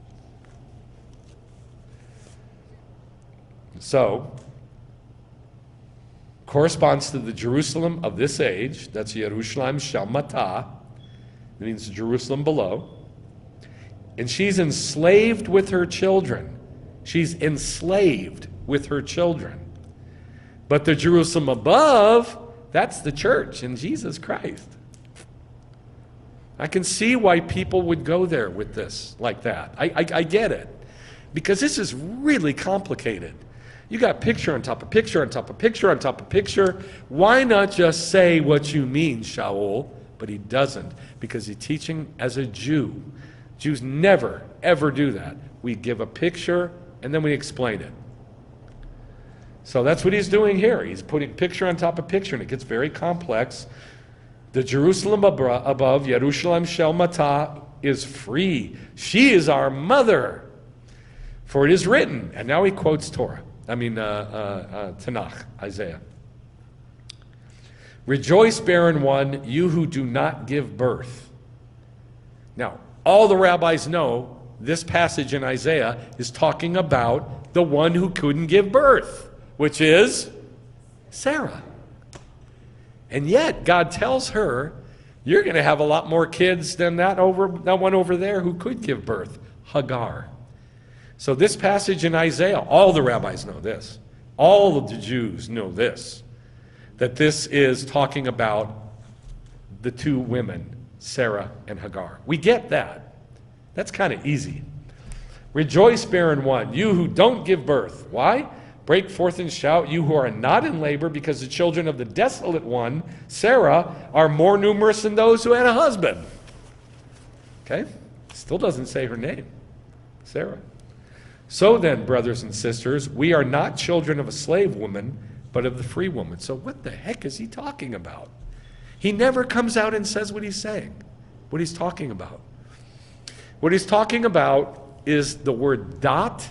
So, corresponds to the Jerusalem of this age. That's Yerushalayim Shel Matah. It means Jerusalem below. And she's enslaved with her children. She's enslaved with her children. But the Jerusalem above, that's the church in Jesus Christ. I can see why people would go there with this like that. I get it. Because this is really complicated. You got picture on top of picture on top of picture on top of picture. Why not just say what you mean, Shaul? But he doesn't, because he's teaching as a Jew. Jews never, ever do that. We give a picture and then we explain it. So that's what he's doing here. He's putting picture on top of picture, and it gets very complex. The Jerusalem above, Yerushalayim Shel Matah, is free. She is our mother. For it is written, and now he quotes Tanakh, Isaiah. Rejoice, barren one, you who do not give birth. Now, all the rabbis know this passage in Isaiah is talking about the one who couldn't give birth, which is Sarah. And yet, God tells her, you're going to have a lot more kids than that one over there who could give birth, Hagar. So this passage in Isaiah, all the rabbis know this. All of the Jews know this. That this is talking about the two women, Sarah and Hagar. We get that. That's kind of easy. Rejoice, barren one, you who don't give birth. Why? Break forth and shout, you who are not in labor, because the children of the desolate one, Sarah, are more numerous than those who had a husband. Okay? Still doesn't say her name. Sarah. So then, brothers and sisters, we are not children of a slave woman, but of the free woman. So what the heck is he talking about? He never comes out and says what he's saying, what he's talking about. What he's talking about is the word dot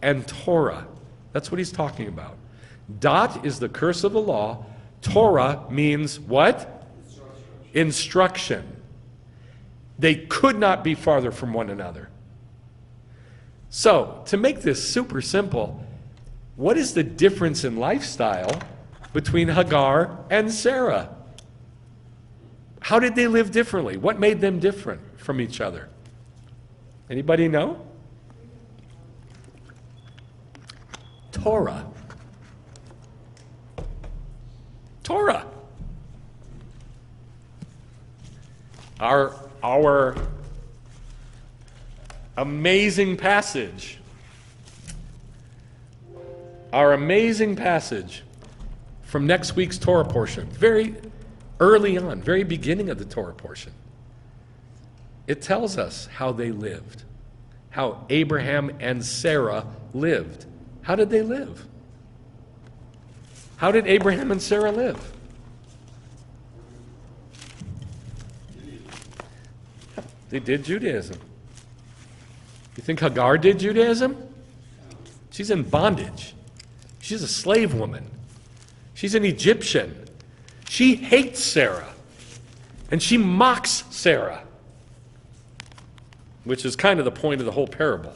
and Torah. That's what he's talking about. Dot is the curse of the law. Torah means what? Instruction. They could not be farther from one another. So, to make this super simple, what is the difference in lifestyle between Hagar and Sarah? How did they live differently? What made them different from each other? Anybody know? Torah. Torah. Our amazing passage. Our amazing passage from next week's Torah portion, very early on, very beginning of the Torah portion. It tells us how they lived, how Abraham and Sarah lived. How did they live? How did Abraham and Sarah live? They did Judaism. You think Hagar did Judaism? She's in bondage. She's a slave woman. She's an Egyptian. She hates Sarah. And she mocks Sarah, which is kind of the point of the whole parable.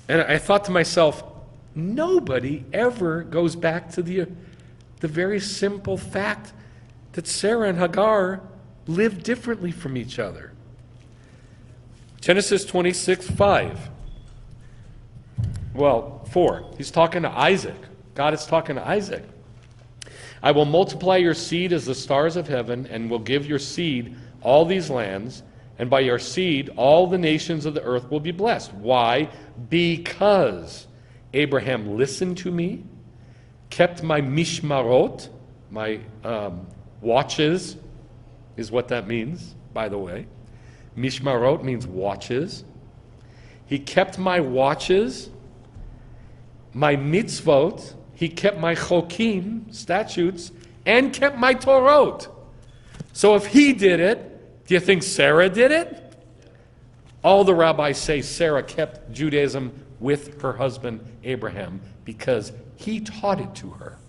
And I thought to myself, nobody ever goes back to the very simple fact that Sarah and Hagar live differently from each other. Genesis 26:5. Well, 4. He's talking to Isaac. God is talking to Isaac. I will multiply your seed as the stars of heaven, and will give your seed all these lands, and by your seed all the nations of the earth will be blessed. Why? Because Abraham listened to me, kept my mishmarot, my watches is what that means, by the way. Mishmarot means watches. He kept my watches, my mitzvot, he kept my chokim, statutes, and kept my Torot. So if he did it, do you think Sarah did it? All the rabbis say Sarah kept Judaism with her husband Abraham because he taught it to her.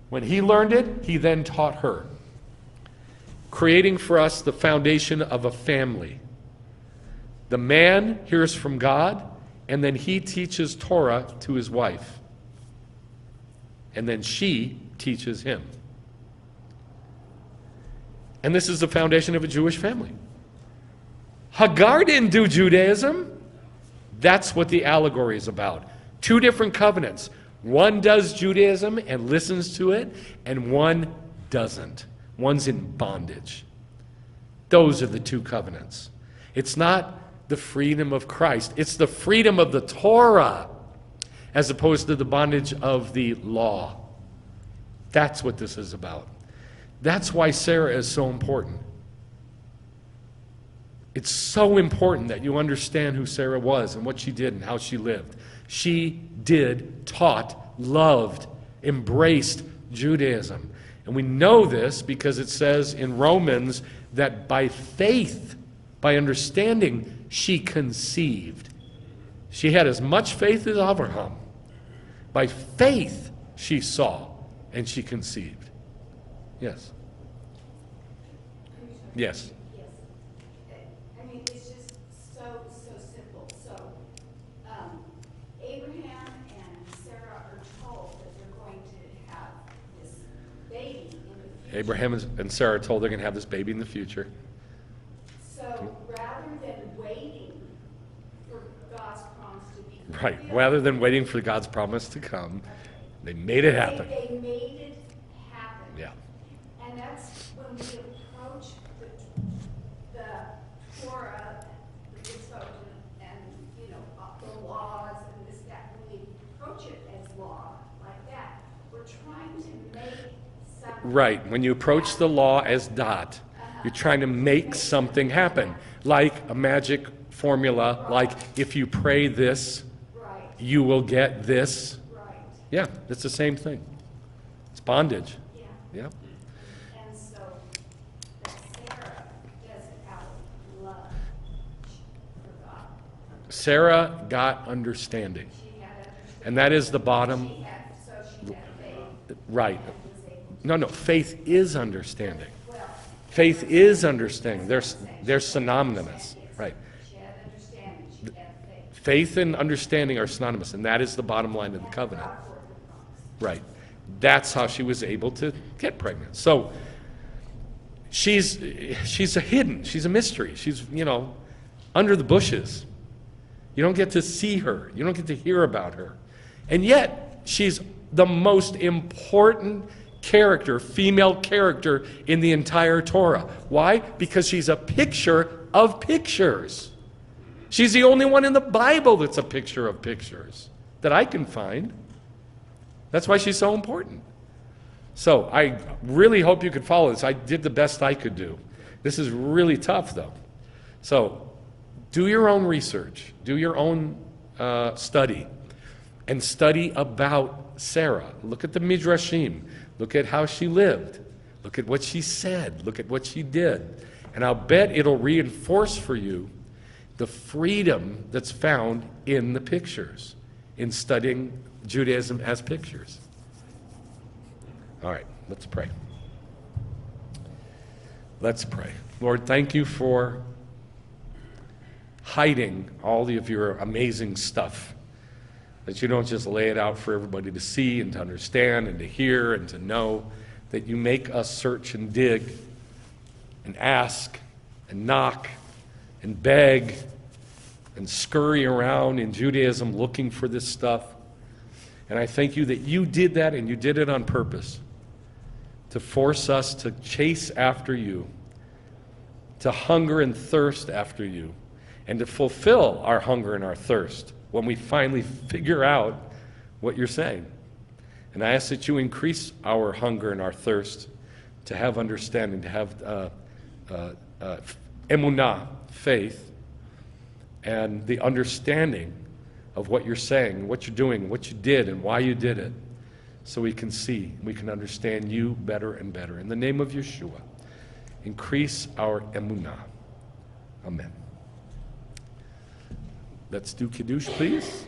When he learned it, he then taught her, creating for us the foundation of a family. The man hears from God, and then he teaches Torah to his wife. And then she teaches him. And this is the foundation of a Jewish family. Hagar didn't do Judaism. That's what the allegory is about. Two different covenants. One does Judaism and listens to it, and one doesn't. One's in bondage. Those are the two covenants. It's not the freedom of Christ. It's the freedom of the Torah as opposed to the bondage of the law. That's what this is about. That's why Sarah is so important. It's so important that you understand who Sarah was and what she did and how she lived. She did, taught, loved, embraced Judaism. And we know this because it says in Romans that by faith, by understanding, she conceived. She had as much faith as Abraham. By faith, she saw and she conceived. Yes. Yes. Yes. I mean, it's just so simple. So, Abraham and Sarah are told that they're going to have this baby in the future. Abraham and Sarah are told they're going to have this baby in the future. So, rather than waiting for God's promise to be fulfilled, Right. Rather than waiting for God's promise to come, they made it happen. They made it happen. Yeah. And that's when we approach the Torah, the mitzvot, and the laws and this, that. When we approach it as law like that, we're trying to make something. Right. When you approach the law as dot, you're trying to make something happen. Like a magic formula, like if you pray this, Right, you will get this. right, Yeah, it's the same thing. It's bondage. yeah. Yeah. And so that Sarah does it out of love for God. Sarah got understanding. She had understanding. And that is the bottom. She had faith. Right. And was able to. No, faith is understanding. Well, Faith is understanding. They're synonymous. Right. she had understanding, she had faith. Faith and understanding are synonymous, and that is the bottom line of the covenant. God for the promise. Right. That's how she was able to get pregnant. So she's a hidden. She's a mystery. She's, under the bushes. You don't get to see her. You don't get to hear about her. And yet, she's the most important character, female character in the entire Torah. Why? Because she's a picture of pictures. She's the only one in the Bible that's a picture of pictures that I can find. That's why she's so important. So I really hope you could follow this. I did the best I could do. This is really tough, though. So do your own research. Do your own study. And study about Sarah. Look at the Midrashim. Look at how she lived. Look at what she said. Look at what she did. And I'll bet it'll reinforce for you the freedom that's found in the pictures, in studying Judaism as pictures. All right, let's pray. Let's pray. Lord, thank you for hiding all of your amazing stuff, that you don't just lay it out for everybody to see and to understand and to hear and to know, that you make us search and dig and ask and knock and beg and scurry around in Judaism looking for this stuff. And I thank you that you did that, and you did it on purpose to force us to chase after you, to hunger and thirst after you, and to fulfill our hunger and our thirst when we finally figure out what you're saying. And I ask that you increase our hunger and our thirst to have understanding, to have emunah, faith, and the understanding of what you're saying, what you're doing, what you did, and why you did it, so we can see, we can understand you better and better. In the name of Yeshua, increase our emunah. Amen. Let's do Kiddush, please.